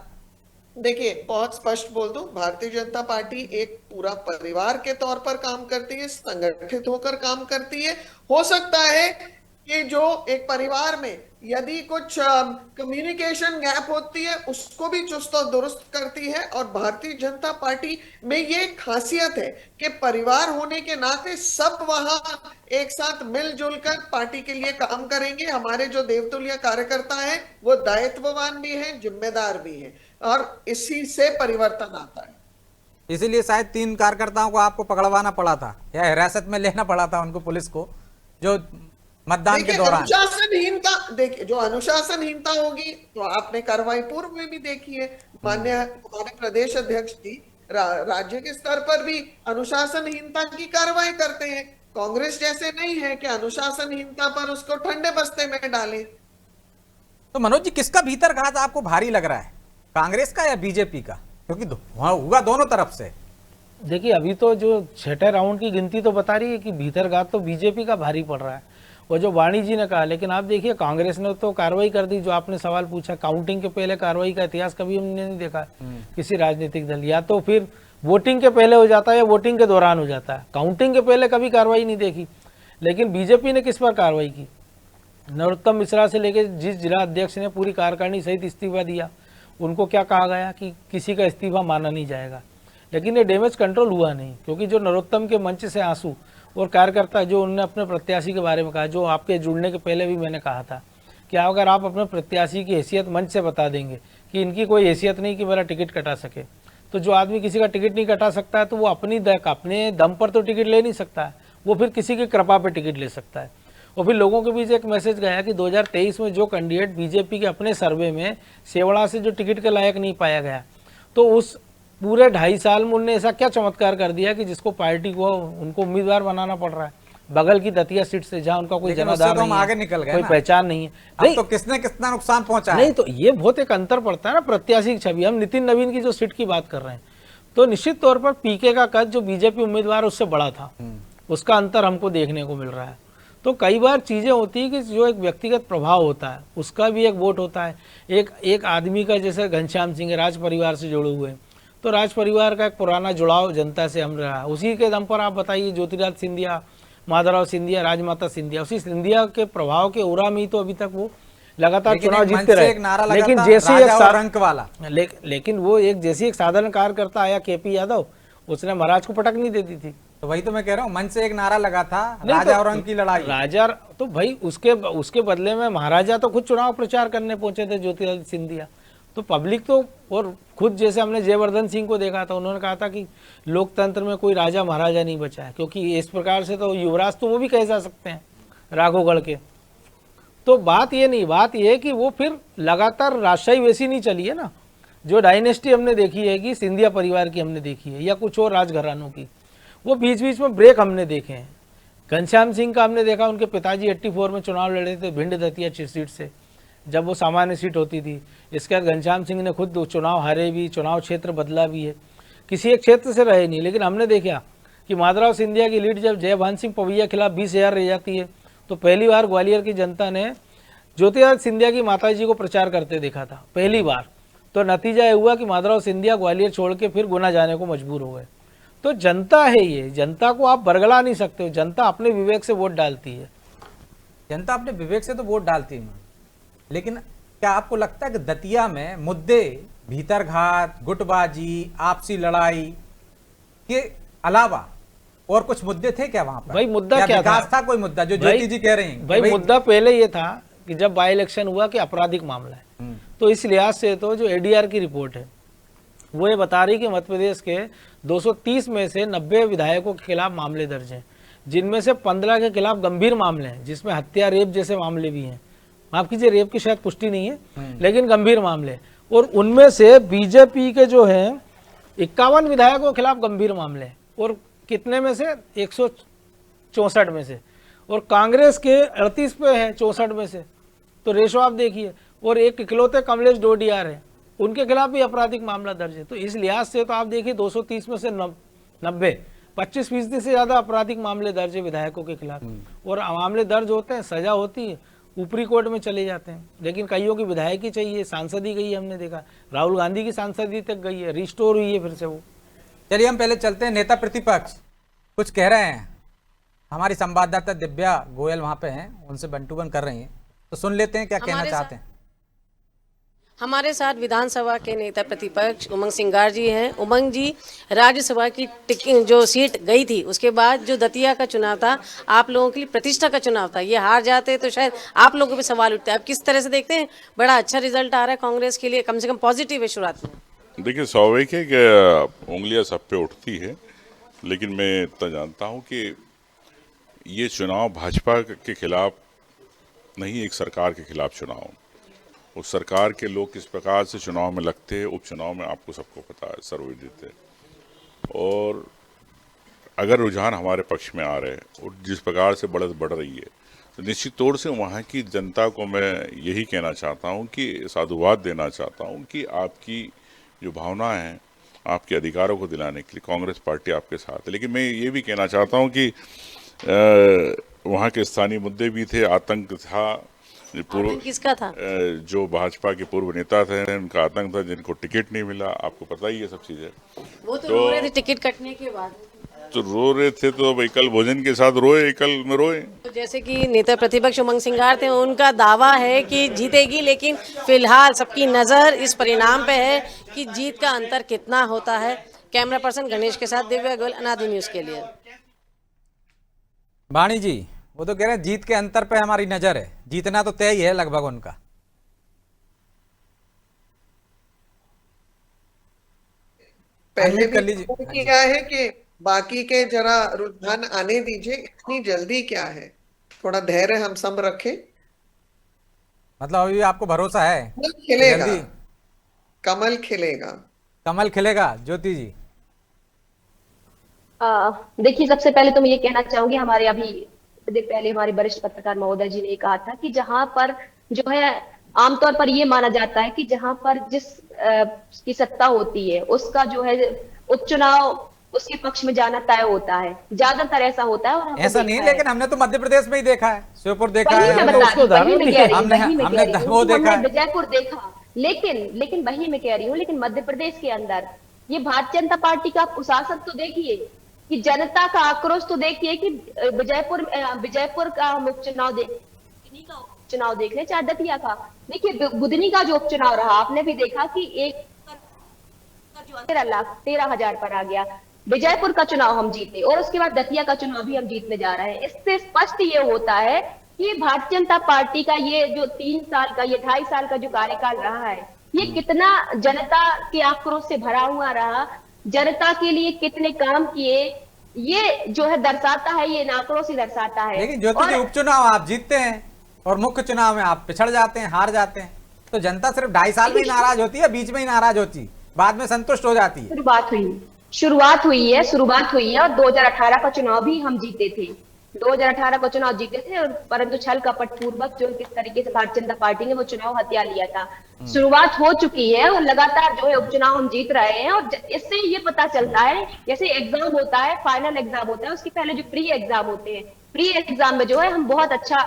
देखिए बहुत स्पष्ट बोल दूं, भारतीय जनता पार्टी एक पूरा परिवार के तौर पर काम करती है, संगठित होकर काम करती है। हो सकता है कि जो एक परिवार में यदि कुछ कम्युनिकेशन गैप होती है उसको भी चुस्त और दुरुस्त करती है। और भारतीय जनता पार्टी में ये खासियत है कि परिवार होने के नाते सब वहां एक साथ मिलजुल कर पार्टी के लिए काम करेंगे। हमारे जो देवतुल्य कार्यकर्ता है वो दायित्ववान भी हैं, जिम्मेदार भी हैं, और इसी से परिवर्तन आता है। इसीलिए शायद 3 कार्यकर्ताओं को आपको पकड़वाना पड़ा था या हिरासत में लेना पड़ा था उनको, पुलिस को, जो मतदान के दौरान। अनुशासनहीनता, देखिए जो अनुशासनहीनता होगी तो आपने कार्रवाई पूर्व में भी देखी है। माननीय हमारे प्रदेश अध्यक्ष जी राज्य के स्तर पर भी अनुशासनहीनता की कार्रवाई करते हैं। कांग्रेस जैसे नहीं है कि अनुशासनहीनता पर उसको ठंडे बस्ते में डालें। तो मनोज जी, किसका भीतरघात आपको भारी लग रहा है, कांग्रेस का या बीजेपी का? क्योंकि हुआ दोनों तरफ से। देखिए, अभी तो जो 6ठे राउंड की गिनती तो बता रही है कि भीतरघात तो बीजेपी का भारी पड़ रहा है, वो जो वाणी जी ने कहा। लेकिन आप देखिए, कांग्रेस ने तो कार्रवाई कर दी। जो आपने सवाल पूछा, काउंटिंग के पहले कार्रवाई का इतिहास कभी हमने नहीं देखा किसी राजनीतिक दल। या तो फिर वोटिंग के पहले हो जाता है या वोटिंग के दौरान हो जाता है, काउंटिंग के पहले कभी कार्रवाई नहीं देखी। लेकिन बीजेपी ने किस पर कार्रवाई की? नरोत्तम मिश्रा से लेकर जिस जिला अध्यक्ष ने पूरी कार्यकारिणी सहित इस्तीफा दिया, उनको क्या कहा गया कि किसी का इस्तीफा माना नहीं जाएगा। लेकिन ये डैमेज कंट्रोल हुआ नहीं, क्योंकि जो नरोत्तम के मंच से आंसू और कार्यकर्ता जो उन्होंने अपने प्रत्याशी के बारे में कहा, जो आपके जुड़ने के पहले भी मैंने कहा था कि अगर आप अपने प्रत्याशी की हैसियत मंच से बता देंगे कि इनकी कोई हैसियत नहीं कि मेरा टिकट कटा सके, तो जो आदमी किसी का टिकट नहीं कटा सकता है तो वो अपने दम पर तो टिकट ले नहीं सकता है, वो फिर किसी की कृपा पे टिकट ले सकता है। और फिर लोगों के बीच एक मैसेज गया कि 2023 में जो कैंडिडेट बीजेपी के अपने सर्वे में सेवड़ा से जो टिकट के लायक नहीं पाया गया, तो उस पूरे 2.5 साल में उनने ऐसा क्या चमत्कार कर दिया कि जिसको पार्टी को उनको उम्मीदवार बनाना पड़ रहा है बगल की दतिया सीट से, जहां उनका कोई जनाधार नहीं है, आगे निकल गए, कोई पहचान नहीं है। नहीं तो किसने कितना नुकसान पहुंचा नहीं, तो ये बहुत एक अंतर पड़ता है ना प्रत्याशी की छवि। हम नितिन नवीन की जो सीट की बात कर रहे हैं, तो निश्चित तौर पर पीके का कद जो बीजेपी उम्मीदवार उससे बड़ा था, उसका अंतर हमको देखने को मिल रहा है। तो कई बार चीजें होती है कि जो एक व्यक्तिगत प्रभाव होता है उसका भी एक वोट होता है। एक आदमी का, जैसे घनश्याम सिंह राज परिवार से जुड़े हुए, तो राज परिवार का एक पुराना जुड़ाव जनता से हम रहा, उसी के दम पर आप बताइए ज्योतिराज सिंधिया, माधवराव सिंधिया, राजमाता सिंधिया, उसी सिंधिया के प्रभाव के ओरा में ही तो अभी तक वो लगातार चुनाव जीतते रहे। लेकिन जैसे लेकिन वो एक जैसी एक साधारण कार्यकर्ता आया केपी यादव, उसने महाराज को पटक नहीं देती थी। तो वही तो मैं कह रहा हूँ, मन से एक नारा लगा था, राजा और अंक की लड़ाई। राजा तो भाई उसके बदले में महाराजा तो खुद चुनाव प्रचार करने पहुंचे थे ज्योतिराज सिंधिया। तो पब्लिक तो, और खुद जैसे हमने जयवर्धन सिंह को देखा था, उन्होंने कहा था कि लोकतंत्र में कोई राजा महाराजा नहीं बचा है, क्योंकि इस प्रकार से तो युवराज तो वो भी कहे जा सकते हैं राघवगढ़ के। तो बात ये नहीं, बात ये है कि वो फिर लगातार राजशाही वैसी नहीं चली है ना, जो डायनेस्टी हमने देखी है कि सिंधिया परिवार की हमने देखी है या कुछ और राजघरानों की, वो बीच बीच में ब्रेक हमने देखे हैं। घनश्याम सिंह का हमने देखा, उनके पिताजी 84 में चुनाव लड़े थे भिंड दतिया सीट से, जब वो सामान्य सीट होती थी। इसके बाद घनश्याम सिंह ने खुद चुनाव हारे भी, चुनाव क्षेत्र बदला भी है, किसी एक क्षेत्र से रहे नहीं। लेकिन हमने देखा कि माधवराव सिंधिया की लीड जब जयभान सिंह पवैया के खिलाफ 20,000 रह जाती है, तो पहली बार ग्वालियर की जनता ने ज्योतिराज सिंधिया की माताजी को प्रचार करते देखा था पहली बार। तो नतीजा ये हुआ कि माधवराव सिंधिया ग्वालियर छोड़ के फिर गुना जाने को मजबूर हो गए। तो जनता है ये, जनता को आप बरगला नहीं सकते हो, जनता अपने विवेक से वोट डालती है। जनता अपने विवेक से तो वोट डालती है, लेकिन क्या आपको लगता है कि दतिया में मुद्दे भीतरघात, गुटबाजी, आपसी लड़ाई के अलावा और कुछ मुद्दे थे क्या वहां पर? भाई मुद्दा क्या था? कोई मुद्दा जो ज्योति जी कह रहे हैं? भाई मुद्दा पहले ये था कि जब बाई इलेक्शन हुआ कि आपराधिक मामला है, तो इस लिहाज से तो जो एडीआर की रिपोर्ट है वो ये बता रही कि मध्य प्रदेश के 230 में से 90 विधायकों के खिलाफ मामले दर्ज हैं, जिनमें से 15 के खिलाफ गंभीर मामले हैं, जिसमें हत्या, रेप जैसे मामले भी हैं। माफ कीजिए, रेप की शायद पुष्टि नहीं है, लेकिन गंभीर मामले। और उनमें से बीजेपी के जो हैं 51 विधायकों के खिलाफ गंभीर मामले हैं, और कितने में से 164 में से, और कांग्रेस के 38 पे है 64 में से। तो रेशो आप देखिए। और एक इकलौते कमलेश डोडियार है, उनके खिलाफ भी आपराधिक मामला दर्ज है। तो इस लिहाज से तो आप देखिए 230 में से 90, 25% से ज्यादा आपराधिक मामले दर्ज है विधायकों के खिलाफ। और मामले दर्ज होते हैं, सजा होती है, ऊपरी कोर्ट में चले जाते हैं। लेकिन कईयों की विधायकी चाहिए, सांसदी गई है, हमने देखा राहुल गांधी की सांसदी तक गई है, रिस्टोर हुई है फिर से वो। चलिए हम पहले चलते हैं, नेता प्रतिपक्ष कुछ कह रहे हैं। हमारी संवाददाता दिव्या गोयल वहां पे हैं, उनसे बंटूबन कर रही हैं, तो सुन लेते हैं क्या कहना चाहते हैं। हमारे साथ विधानसभा के नेता प्रतिपक्ष उमंग सिंगार जी हैं। उमंग जी, राज्यसभा की जो सीट गई थी उसके बाद जो दतिया का चुनाव था आप लोगों के लिए प्रतिष्ठा का चुनाव था, ये हार जाते तो शायद आप लोगों पे सवाल उठते हैं। आप किस तरह से देखते हैं? बड़ा अच्छा रिजल्ट आ रहा है कांग्रेस के लिए, कम से कम पॉजिटिव है शुरुआत में। देखिए, स्वाभाविक है कि उंगलियां सब पे उठती है, लेकिन मैं इतना जानता हूं कि ये चुनाव भाजपा के खिलाफ नहीं, एक सरकार के खिलाफ चुनाव। उस सरकार के लोग किस प्रकार से चुनाव में लगते हैं, उपचुनाव में आपको सबको पता है, सर्वविदित है। और अगर रुझान हमारे पक्ष में आ रहे हैं और जिस प्रकार से बढ़त बढ़ रही है, तो निश्चित तौर से वहाँ की जनता को मैं यही कहना चाहता हूँ कि साधुवाद देना चाहता हूँ कि आपकी जो भावनाएं हैं, आपके अधिकारों को दिलाने के लिए कांग्रेस पार्टी आपके साथ है। लेकिन मैं ये भी कहना चाहता हूँ कि वहाँ के स्थानीय मुद्दे भी थे, आतंक था, पूर्व किसका था? जो भाजपा के पूर्व नेता थे उनका आतंक था, जिनको टिकट नहीं मिला, आपको पता ही है सब चीजें। वो तो रो रहे थे टिकट कटने के बाद, तो रो रहे थे, तो अब एकल भोजन के साथ रोए, एकल में रोए। तो जैसे कि नेता प्रतिपक्ष उमंग सिंगार थे, उनका दावा है कि जीतेगी, लेकिन फिलहाल सबकी नजर इस परिणाम पे है कि जीत का अंतर कितना होता है। कैमरा पर्सन गणेश के साथ दिव्या गोयल, अनादि न्यूज के लिए। वाणी जी, वो तो कह रहे हैं जीत के अंतर पे हमारी नजर है, जीतना तो तय ही है लगभग उनका। पहले भी किया है कि बाकी के जरा रुझान आने दीजिए, इतनी जल्दी क्या है, थोड़ा धैर्य हम सब रखें। मतलब अभी आपको भरोसा है कमल खिलेगा, जल्दी कमल खिलेगा, कमल खिलेगा? ज्योति जी, देखिए, सबसे पहले तो मैं ये कहना चाहूंगी, हमारे अभी पहले हमारे वरिष्ठ पत्रकार महोदय जी ने कहा था कि जहां पर जो है आमतौर पर ये माना जाता है कि जहां पर जिस की सत्ता होती है उसका जो है उपचुनाव उसके पक्ष में जाना तय होता है, ज्यादातर ऐसा होता है। और ऐसा नहीं, लेकिन हमने तो मध्य प्रदेश में ही देखा है, श्योपुर देखा है, हमने वो देखा है, विजयपुर देखा, लेकिन वही मैं कह रही हूँ, लेकिन मध्य प्रदेश के अंदर ये भारतीय जनता पार्टी का कुशासन तो देखिए, कि जनता का आक्रोश तो देखिए, कि विजयपुर का हम उपचुनाव चुनाव देख ले, चाहे दतिया का देखिए, बुधनी का जो उपचुनाव रहा आपने भी देखा कि 13,00,000 पर आ गया। विजयपुर का चुनाव हम जीते और उसके बाद दतिया का चुनाव भी हम जीतने जा रहे हैं। इससे स्पष्ट ये होता है कि भारतीय जनता पार्टी का ये जो 3 साल का, ये 2.5 साल का जो कार्यकाल रहा है, ये कितना जनता के आक्रोश से भरा हुआ रहा, जनता के लिए कितने काम किए, ये जो है दर्शाता है, ये आक्रोश ही दर्शाता है। लेकिन ज्योति जी, उपचुनाव आप जीतते हैं और मुख्य चुनाव में आप पिछड़ जाते हैं, हार जाते हैं, तो जनता सिर्फ 2.5 साल में ही नाराज होती है, बीच में ही नाराज होती, बाद में संतुष्ट हो जाती है। शुरुआत हुई है और 2018 का चुनाव भी हम जीते थे, 2018 का चुनाव जीते थे, और परंतु छल कपट पूर्वक जो किस तरीके से भारतीय जनता पार्टी ने वो चुनाव हत्या लिया था। शुरुआत हो चुकी है और लगातार जो है उपचुनाव हम जीत रहे हैं। और इससे ये पता चलता है, जैसे एग्जाम होता है, फाइनल एग्जाम होता है, उसके पहले जो प्री एग्जाम होते हैं, प्री एग्जाम में जो है हम बहुत अच्छा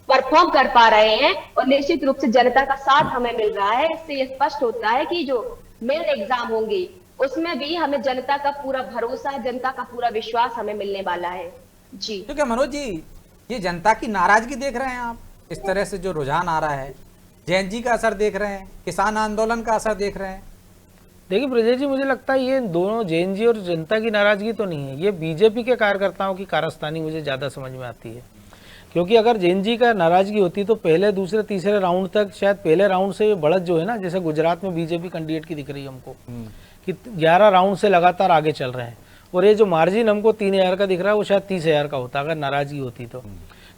परफॉर्म कर पा रहे हैं और निश्चित रूप से जनता का साथ हमें मिल रहा है। इससे ये स्पष्ट होता है कि जो मेन एग्जाम होंगे उसमें भी हमें जनता का पूरा भरोसा, जनता का पूरा विश्वास हमें मिलने वाला है। जी, तो क्या मनोज जी, ये जनता की नाराजगी देख रहे हैं आप, इस तरह से जो रुझान आ रहा है, जैन जी का असर देख रहे हैं, किसान आंदोलन का असर देख रहे हैं? देखिए ब्रजेश जी, मुझे लगता है ये दोनों जैन जी और जनता की नाराजगी तो नहीं है, ये बीजेपी के कार्यकर्ताओं की कारस्तानी मुझे ज़्यादा समझ में आती है। क्योंकि अगर जैन जी का नाराजगी होती तो पहले, दूसरे, तीसरे राउंड तक, शायद पहले राउंड से ये बढ़त जो है ना, जैसे गुजरात में बीजेपी कैंडिडेट की दिख रही है हमको कि 11 राउंड से लगातार आगे चल रहे हैं, और ये जो मार्जिन हमको 3,000 का दिख रहा है वो शायद 30,000 का होता अगर नाराजगी होती तो।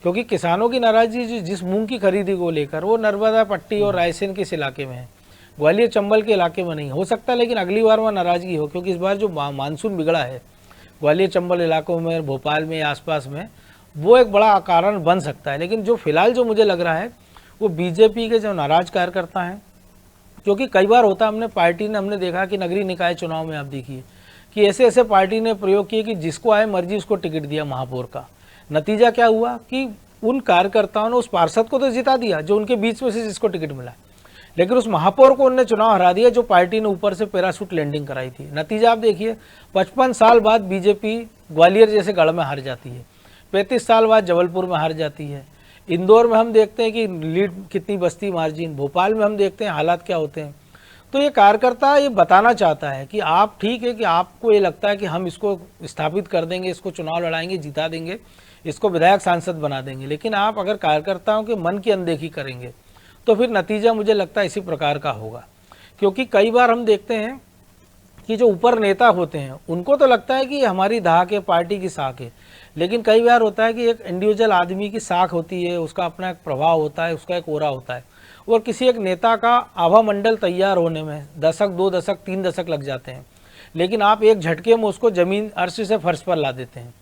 क्योंकि किसानों की नाराजगी जिस मूंग की खरीदी को लेकर, वो नर्मदा पट्टी और रायसेन के इस इलाके में है, ग्वालियर चंबल के इलाके में नहीं हो सकता। लेकिन अगली बार वहाँ नाराजगी हो, क्योंकि इस बार जो मानसून बिगड़ा है ग्वालियर चंबल इलाकों में, भोपाल में, आसपास में, वो एक बड़ा कारण बन सकता है। लेकिन जो फिलहाल जो मुझे लग रहा है वो बीजेपी के जो नाराज कार्यकर्ता हैं, क्योंकि कई बार होता हमने पार्टी ने, हमने देखा कि नगरीय निकाय चुनाव में आप देखिए कि ऐसे ऐसे पार्टी ने प्रयोग किए कि जिसको आए मर्जी उसको टिकट दिया महापौर का। नतीजा क्या हुआ कि उन कार्यकर्ताओं ने उस पार्षद को तो जिता दिया जो उनके बीच में से जिसको टिकट मिला, लेकिन उस महापौर को उन्होंने चुनाव हरा दिया जो पार्टी ने ऊपर से पैराशूट लैंडिंग कराई थी। नतीजा आप देखिए, 55 साल बाद बीजेपी ग्वालियर जैसे गढ़ में हार जाती है। 35 साल बाद जबलपुर में हार जाती है। इंदौर में हम देखते हैं कि लीड कितनी बस्ती मार्जिन, भोपाल में हम देखते हैं हालात क्या होते हैं। तो ये कार्यकर्ता ये बताना चाहता है कि आप ठीक है कि आपको ये लगता है कि हम इसको स्थापित कर देंगे, इसको चुनाव लड़ाएंगे, जिता देंगे, इसको विधायक सांसद बना देंगे, लेकिन आप अगर कार्यकर्ताओं के मन की अनदेखी करेंगे तो फिर नतीजा मुझे लगता है इसी प्रकार का होगा। क्योंकि कई बार हम देखते हैं कि जो ऊपर नेता होते हैं उनको तो लगता है कि हमारी धाक है, पार्टी की साख है, लेकिन कई बार होता है कि एक इंडिविजुअल आदमी की साख होती है, उसका अपना एक प्रभाव होता है, उसका एक ओरा होता है, और किसी एक नेता का आभा मंडल तैयार होने में दशक, 2 दशक, 3 दशक लग जाते हैं, लेकिन आप एक झटके में उसको जमीन अर्श से फर्श पर ला देते हैं।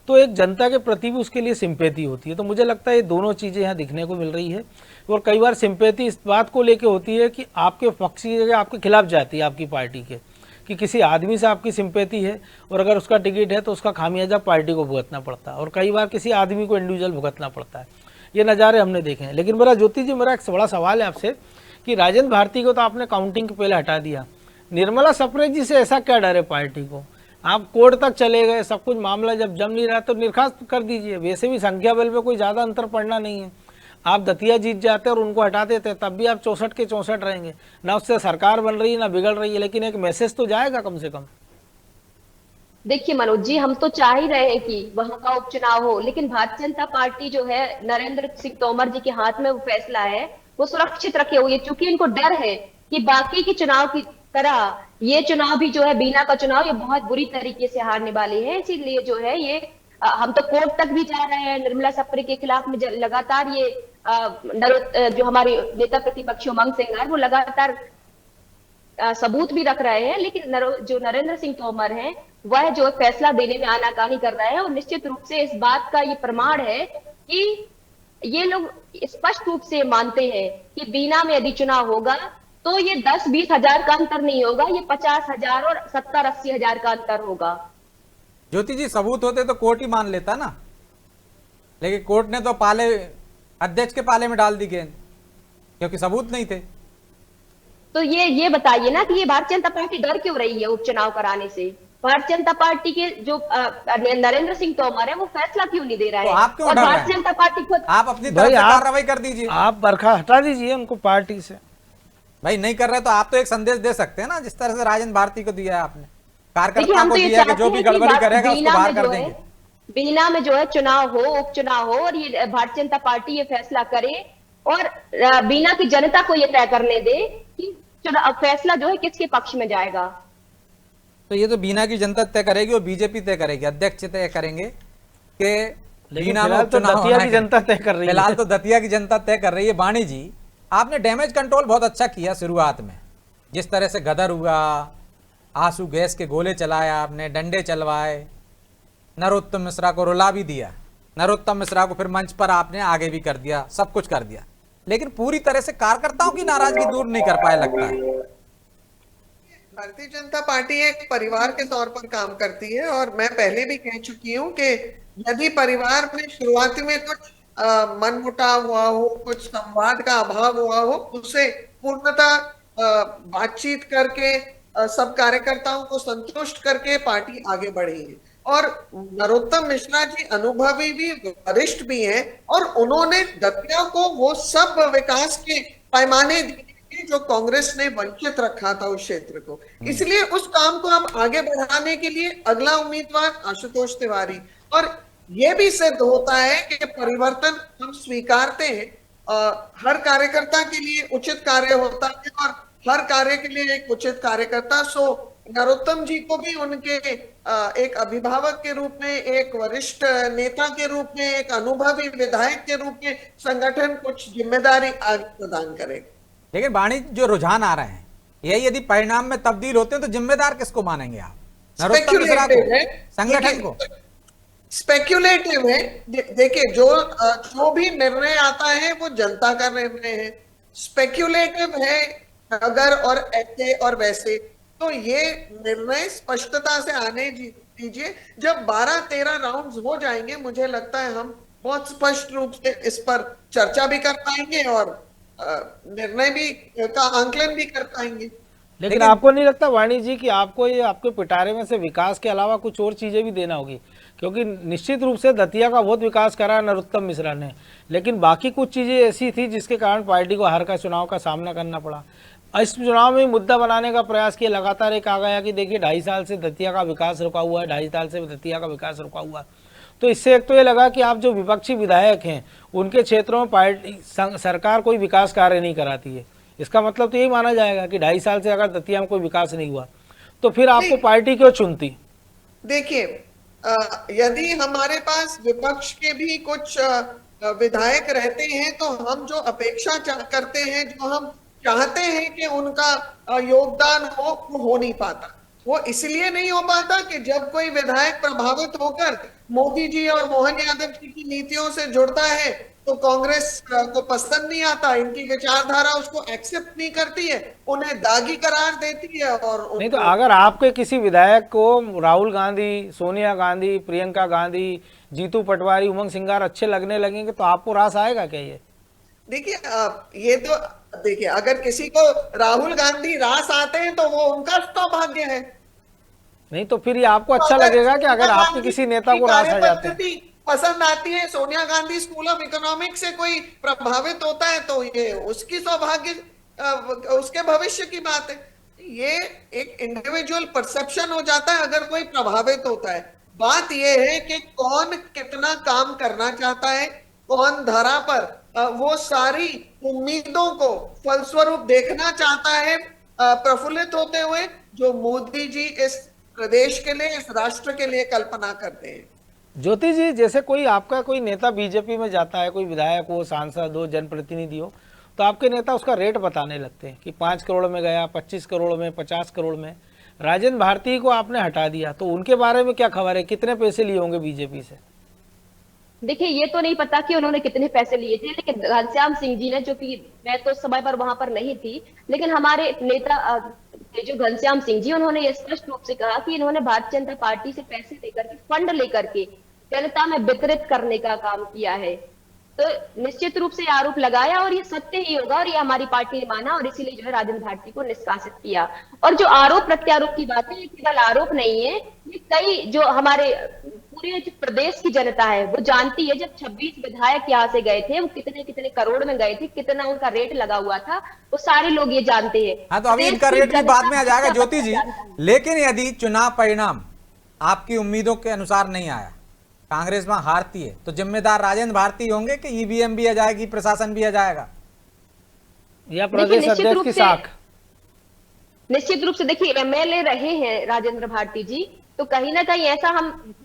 तो एक जनता के प्रति भी उसके लिए सिंपैथी होती है। तो मुझे लगता है ये दोनों चीज़ें यहाँ दिखने को मिल रही है। और कई बार सिंपैथी इस बात को लेके होती है कि आपके पक्ष की जगह आपके खिलाफ जाती है आपकी पार्टी के, कि किसी आदमी से आपकी सिंपैथी है और अगर उसका टिकट है तो उसका खामियाजा पार्टी को भुगतना पड़ता है, और कई बार किसी आदमी को इंडिविजुअल भुगतना पड़ता है। ये नज़ारे हमने देखे हैं। लेकिन मेरा ज्योति जी, मेरा एक बड़ा सवाल है आपसे कि राजेंद्र भारती को तो आपने काउंटिंग के पहले हटा दिया, निर्मला सप्रे जी से ऐसा क्या डर है पार्टी को? आप कोर्ट तक चले गए, सब कुछ मामला जब जम नहीं रहा तो निर्खास्त कर दीजिए। वैसे भी संख्या बल पे कोई ज़्यादा अंतर पड़ना नहीं है। आप दतिया जीत जाते और उनको हटा देते तब भी आप 64 के 64 रहेंगे, ना उससे सरकार बन रही है ना बिगड़ रही है, लेकिन एक मैसेज तो जाएगा कम से कम। देखिए मनोज जी, हम तो चाह ही रहे हैं कि वहां का उपचुनाव हो, लेकिन भारतीय जनता पार्टी जो है नरेंद्र सिंह तोमर जी के हाथ में वो फैसला है, वो सुरक्षित रखे हुए, क्योंकि इनको डर है कि बाकी के चुनाव की तरह ये चुनाव भी जो है, बीना का चुनाव, ये बहुत बुरी तरीके से हारने वाले हैं। इसीलिए जो है ये हम तो कोर्ट तक भी जा रहे हैं निर्मला सप्रे के खिलाफ में। लगातार ये जो हमारे नेता प्रतिपक्ष उमंग सिंगार वो लगातार सबूत भी रख रहे हैं, लेकिन जो नरेंद्र सिंह तोमर हैं वह जो फैसला देने में आनाकानी कर रहे हैं। और निश्चित रूप से इस बात का ये प्रमाण है कि ये लोग स्पष्ट रूप से मानते हैं कि बीना में यदि चुनाव होगा तो ये 10-20 हजार का अंतर नहीं होगा, ये 50 हजार और 70-80 हजार का अंतर होगा। ज्योति जी, सबूत होते तो कोर्ट ही मान लेता ना, लेकिन कोर्ट ने तो पाले, अध्यक्ष के पाले में डाल दी गेंद, क्योंकि सबूत नहीं थे। तो ये बताइए ना कि ये भारतीय जनता पार्टी डर क्यों रही है उपचुनाव कराने से? भारतीय जनता पार्टी के जो नरेंद्र सिंह तोमर है वो फैसला क्यों नहीं दे रहा है? तो आप क्यों और डर रहे हैं? भारतीय जनता पार्टी खुद आप अपनी तरफ से कार्रवाई कर दीजिए, आप बरखा हटा दीजिए उनको पार्टी से। भाई नहीं कर रहे तो आप तो एक संदेश दे सकते हैं ना, जिस तरह से राजेंद्र भारती को दिया है आपने, देखिए कार्यकर्ता हम को तो ये दिया कि जो भी चाहते हैं गड़बड़ी कि करेगा उसको बाहर कर देंगे। बीना में जो है चुनाव हो, उपचुनाव हो, और ये भारतीय जनता पार्टी ये फैसला करे और बीना की जनता को ये तय करने दे कि फैसला जो है किसके पक्ष में जाएगा। तो ये तो बीना की जनता तय करेगी और बीजेपी तय करेगी, अध्यक्ष तय करेंगे कि बीना में उपचुनाव दतिया की जनता तय कर रही है। फिलहाल तो दतिया की जनता तय कर रही है। वाणी जी, आपने डैमेज कंट्रोल बहुत अच्छा किया शुरुआत में, जिस तरह से गदर हुआ, आंसू गैस के गोले चलाए आपने, डंडे चलवाए, नरोत्तम मिश्रा को रुला भी दिया, नरोत्तम मिश्रा को फिर मंच पर आपने आगे भी कर दिया, सब कुछ कर दिया, लेकिन पूरी तरह से कार्यकर्ताओं की नाराजगी दूर नहीं कर पाए लगता है। भारतीय जनता पार्टी एक परिवार के तौर पर काम करती है, और मैं पहले भी कह चुकी हूँ कि यदि परिवार में शुरुआती में कुछ मनमुटाव हुआ हो, कुछ संवाद का अभाव हुआ हो, उसे पूर्णतः बातचीत करके सब कार्यकर्ताओं को संतुष्ट करके पार्टी आगे बढ़ी है। और नरोत्तम मिश्रा जी अनुभवी भी, वरिष्ठ भी हैं, और उन्होंने दतिया को वो सब विकास के पैमाने दिए जो कांग्रेस ने वंचित रखा था उस क्षेत्र को। इसलिए उस काम को हम आगे बढ़ाने के लिए अगला उम्मीदवार आशुतोष तिवारी, और यह भी सिद्ध होता है कि परिवर्तन हम स्वीकारते हैं। हर कार्यकर्ता के लिए उचित कार्य होता है और हर कार्य के लिए एक उचित कार्यकर्ता। सो नरोत्तम जी को भी उनके एक अभिभावक के रूप में, एक वरिष्ठ नेता के रूप में, एक अनुभवी विधायक के रूप में संगठन कुछ जिम्मेदारी आगे प्रदान करेगा। लेकिन वाणी, जो रुझान आ रहे हैं यही यदि परिणाम में तब्दील होते हैं तो जिम्मेदार किसको मानेंगे आप? नरोत्तम मिश्रा को, संगठन को? स्पेक्युलेटिव है। देखिए, जो भी निर्णय आता है वो जनता का निर्णय है। स्पेक्युलेटिव है अगर और ऐसे और वैसे, तो ये निर्णय स्पष्टता से आने दीजिए। जब 12-13 राउंड्स हो जाएंगे, मुझे लगता है हम बहुत स्पष्ट रूप से इस पर चर्चा भी कर पाएंगे और निर्णय भी का आंकलन भी कर पाएंगे। लेकिन आपको नहीं लगता वाणी जी कि आपको ये आपके पिटारे में से विकास के अलावा कुछ और चीजें भी देना होगी? क्योंकि निश्चित रूप से दतिया का बहुत विकास करा नरोत्तम मिश्रा ने, लेकिन बाकी कुछ चीज़ें ऐसी थी जिसके कारण पार्टी को हार का चुनाव का सामना करना पड़ा। इस चुनाव में मुद्दा बनाने का प्रयास किया, लगातार एक आ गया कि देखिए 2.5 साल से दतिया का विकास रुका हुआ है, 2.5 साल से दतिया का विकास रुका हुआ है। तो इससे एक तो ये लगा कि आप जो विपक्षी विधायक हैं उनके क्षेत्रों में पार्टी सरकार कोई विकास कार्य नहीं कराती है। इसका मतलब तो यही माना जाएगा कि 2.5 साल से अगर दतिया में कोई विकास नहीं हुआ तो फिर आपको पार्टी क्यों चुनती। देखिए, यदि हमारे पास विपक्ष के भी कुछ विधायक रहते हैं तो हम जो अपेक्षा करते हैं, जो हम चाहते हैं कि उनका योगदान वो हो नहीं पाता। वो इसलिए नहीं हो पाता कि जब कोई विधायक प्रभावित होकर मोदी जी और मोहन यादव जी की नीतियों से जुड़ता है तो कांग्रेस को पसंद नहीं आता, इनकी विचारधारा उसको एक्सेप्ट नहीं करती है, उन्हें दागी करार देती है। और नहीं तो अगर आपके किसी विधायक को राहुल गांधी, सोनिया गांधी, प्रियंका गांधी, जीतू पटवारी, उमंग सिंगार अच्छे लगने लगेंगे तो आपको रास आएगा क्या? ये देखिए, ये तो देखिए, अगर किसी को राहुल गांधी रास आते हैं तो वो उनका सौभाग्य है। नहीं तो फिर ये आपको अच्छा लगेगा कि अगर आपके किसी नेता को रास आ जाते हैं, पसंद आती है, Sonia Gandhi school of economics से कोई प्रभावित होता है तो ये उसकी सौभाग्य, उसके भविष्य की बात है। ये एक इंडिविजुअल परसेप्शन हो जाता है अगर कोई प्रभावित होता है। बात ये है कि कौन कितना काम करना चाहता है, कौन धरा पर वो सारी उम्मीदों को फलस्वरूप देखना चाहता है प्रफुल्लित होते हुए, जो मोदी जी इस प्रदेश के लिए, इस राष्ट्र के लिए कल्पना करते हैं। ज्योति जी, जैसे कोई आपका कोई नेता बीजेपी में जाता है, कोई विधायक हो, सांसद हो, जनप्रतिनिधि हो, तो आपके नेता उसका रेट बताने लगते हैं कि 5 करोड़ में गया, 25 करोड़ में, 50 करोड़ में। राजेंद्र भारती को आपने हटा दिया, तो उनके बारे में क्या खबर है, कितने पैसे लिए होंगे बीजेपी से? देखिए, ये तो नहीं पता कि उन्होंने कितने पैसे लिए थे, लेकिन घनश्याम सिंह जी ने, जो कि मैं तो समय पर वहां पर नहीं थी, लेकिन हमारे नेता जो घनश्याम सिंह जी, उन्होंने ये स्पष्ट रूप से कहा कि इन्होंने भारतीय जनता पार्टी से पैसे लेकर के, फंड लेकर के जनता में वितरित करने का काम किया है। तो निश्चित रूप से आरोप लगाया और ये सत्य ही होगा और ये हमारी पार्टी ने माना और इसीलिए जो है राजेंद्र भारती को निष्कासित किया। और जो आरोप प्रत्यारोप की बात है, ये केवल आरोप नहीं है, ये कई जो हमारे पूरे जो प्रदेश की जनता है वो जानती है। जब 26 विधायक यहाँ से गए थे, वो कितने कितने करोड़ में गए थे, कितना उनका रेट लगा हुआ था, वो सारे लोग ये जानते हैं। हाँ, तो अभी इनका रेट भी बाद में आ जाएगा ज्योति जी। लेकिन यदि चुनाव परिणाम आपकी उम्मीदों के अनुसार नहीं आया, कांग्रेस में हारती है, तो जिम्मेदार राजेंद्र भारती होंगे कि ईवीएम भी आ जाएगी, प्रशासन भी आ जाएगा, या प्रदेश अध्यक्ष की साख? निश्चित रूप से देखिए, एमएलए रहे हैं राजेंद्र भारती जी, तो कहीं ना कहीं ऐसा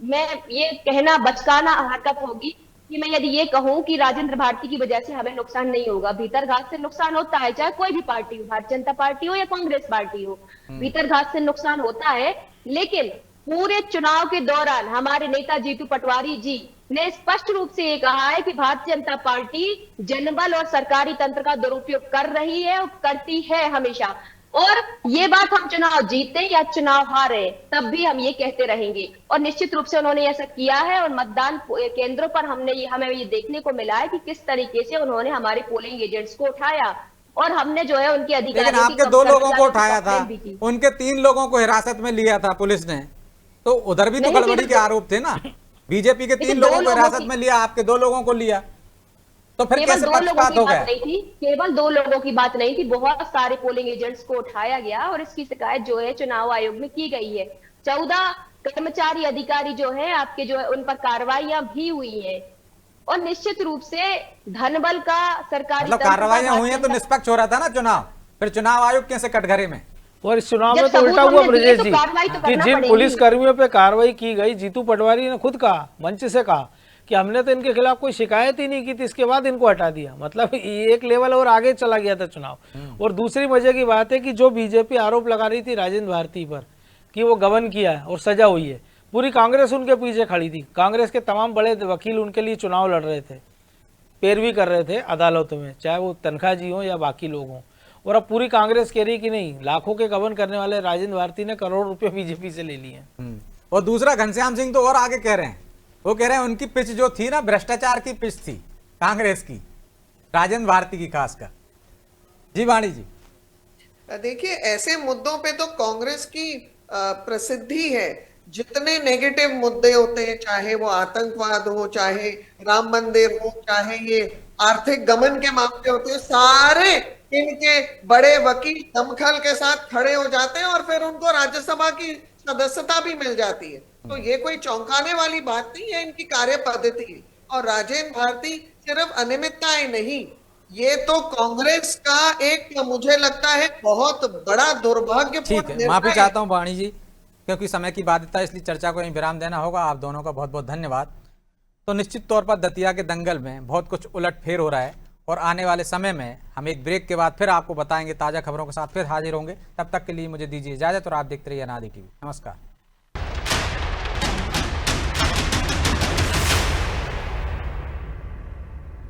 मैं ये कहना बचकाना हरकत होगी कि मैं यदि ये कहूं कि राजेंद्र भारती की वजह से हमें नुकसान नहीं होगा। भीतरघात से नुकसान होता है, चाहे कोई भी पार्टी हो, भारतीय जनता पार्टी हो या कांग्रेस पार्टी हो, भीतरघात से नुकसान होता है। लेकिन पूरे चुनाव के दौरान हमारे नेता जीतू पटवारी जी ने स्पष्ट रूप से ये कहा है कि भारतीय जनता पार्टी जनबल और सरकारी तंत्र का दुरुपयोग कर रही है और करती है हमेशा। और ये बात हम चुनाव जीते या चुनाव हारे तब भी हम ये कहते रहेंगे, और निश्चित रूप से उन्होंने ऐसा किया है। और मतदान केंद्रों पर हमें ये देखने को मिला है कि किस तरीके से उन्होंने हमारे पोलिंग एजेंट्स को उठाया और हमने जो है उनके अधिकारियों लेकिन आपके 2 लोगों को उठाया था, उनके 3 लोगों को हिरासत में लिया था पुलिस ने, तो उधर भी तो गड़बड़ी के आरोप थे ना। बीजेपी के 3 लोगों को हिरासत में लिया, आपके 2 लोगों को लिया, तो फिर कैसे पक्षपात हो गया? केवल 2 लोगों की बात नहीं थी, बहुत सारे पोलिंग एजेंट्स को उठाया गया और इसकी शिकायत जो है चुनाव आयोग में की गई है। 14 कर्मचारी अधिकारी जो है आपके, जो है उन पर कार्रवाइयां भी हुई है। और निश्चित रूप से धनबल का सरकारी कार्रवाइयां हुई है तो निष्पक्ष हो रहा था ना चुनाव, फिर चुनाव आयोग कैसे कटघरे में? और इस चुनाव में तो उल्टा हुआ ब्रजेश जी कि जिन पुलिस कर्मियों पे कार्रवाई की गई, जीतू पटवारी ने खुद कहा, मंच से कहा कि हमने तो इनके खिलाफ कोई शिकायत ही नहीं की थी, इसके बाद इनको हटा दिया। मतलब एक लेवल और आगे चला गया था चुनाव। और दूसरी मजे की बात है कि जो बीजेपी आरोप लगा रही थी राजेंद्र भारती पर कि वो गबन किया है और सजा हुई है, पूरी कांग्रेस उनके पीछे खड़ी थी। कांग्रेस के तमाम बड़े वकील उनके लिए चुनाव लड़ रहे थे, पैरवी कर रहे थे अदालतों में, चाहे वो तनख्वाह जी हो या बाकी लोग हों। और अब पूरी कांग्रेस कह रही कि नहीं, लाखों के गबन करने वाले राजेंद्र भारती ने करोड़ रुपए बीजेपी से ले लिए। और दूसरा घनश्याम सिंह तो और आगे कह रहे हैं, वो कह रहे हैं उनकी पिच जो थी ना, भ्रष्टाचार की पिच थी कांग्रेस की, राजेंद्र भारती की खासकर। जी वाणी जी, देखिए, ऐसे मुद्दों पे तो कांग्रेस की प्रसिद्धि है। जितने नेगेटिव मुद्दे होते हैं, चाहे वो आतंकवाद हो, चाहे राम मंदिर हो, चाहे ये आर्थिक गमन के मामले होते हैं, सारे इनके बड़े वकील दमखल के साथ खड़े हो जाते हैं और फिर उनको राज्यसभा की सदस्यता भी मिल जाती है। तो ये कोई चौंकाने वाली बात नहीं है, इनकी कार्य पद्धति है। और राजेंद्र भारती सिर्फ अनियमितताएं नहीं, ये तो कांग्रेस का एक, मुझे लगता है, बहुत बड़ा दुर्भाग्यपूर्ण ठीक है, निर्णय माफी है। चाहता हूं वाणी जी, क्योंकि समय की बाध्यता, इसलिए चर्चा को यहीं विराम देना होगा। आप दोनों का बहुत बहुत धन्यवाद। तो निश्चित तौर पर दतिया के दंगल में बहुत कुछ उलटफेर हो रहा है और आने वाले समय में हम एक ब्रेक के बाद फिर आपको बताएंगे, ताज़ा खबरों के साथ फिर हाजिर होंगे। तब तक के लिए मुझे दीजिए इजाज़त और आप देखते रहिए अनादि टीवी। नमस्कार।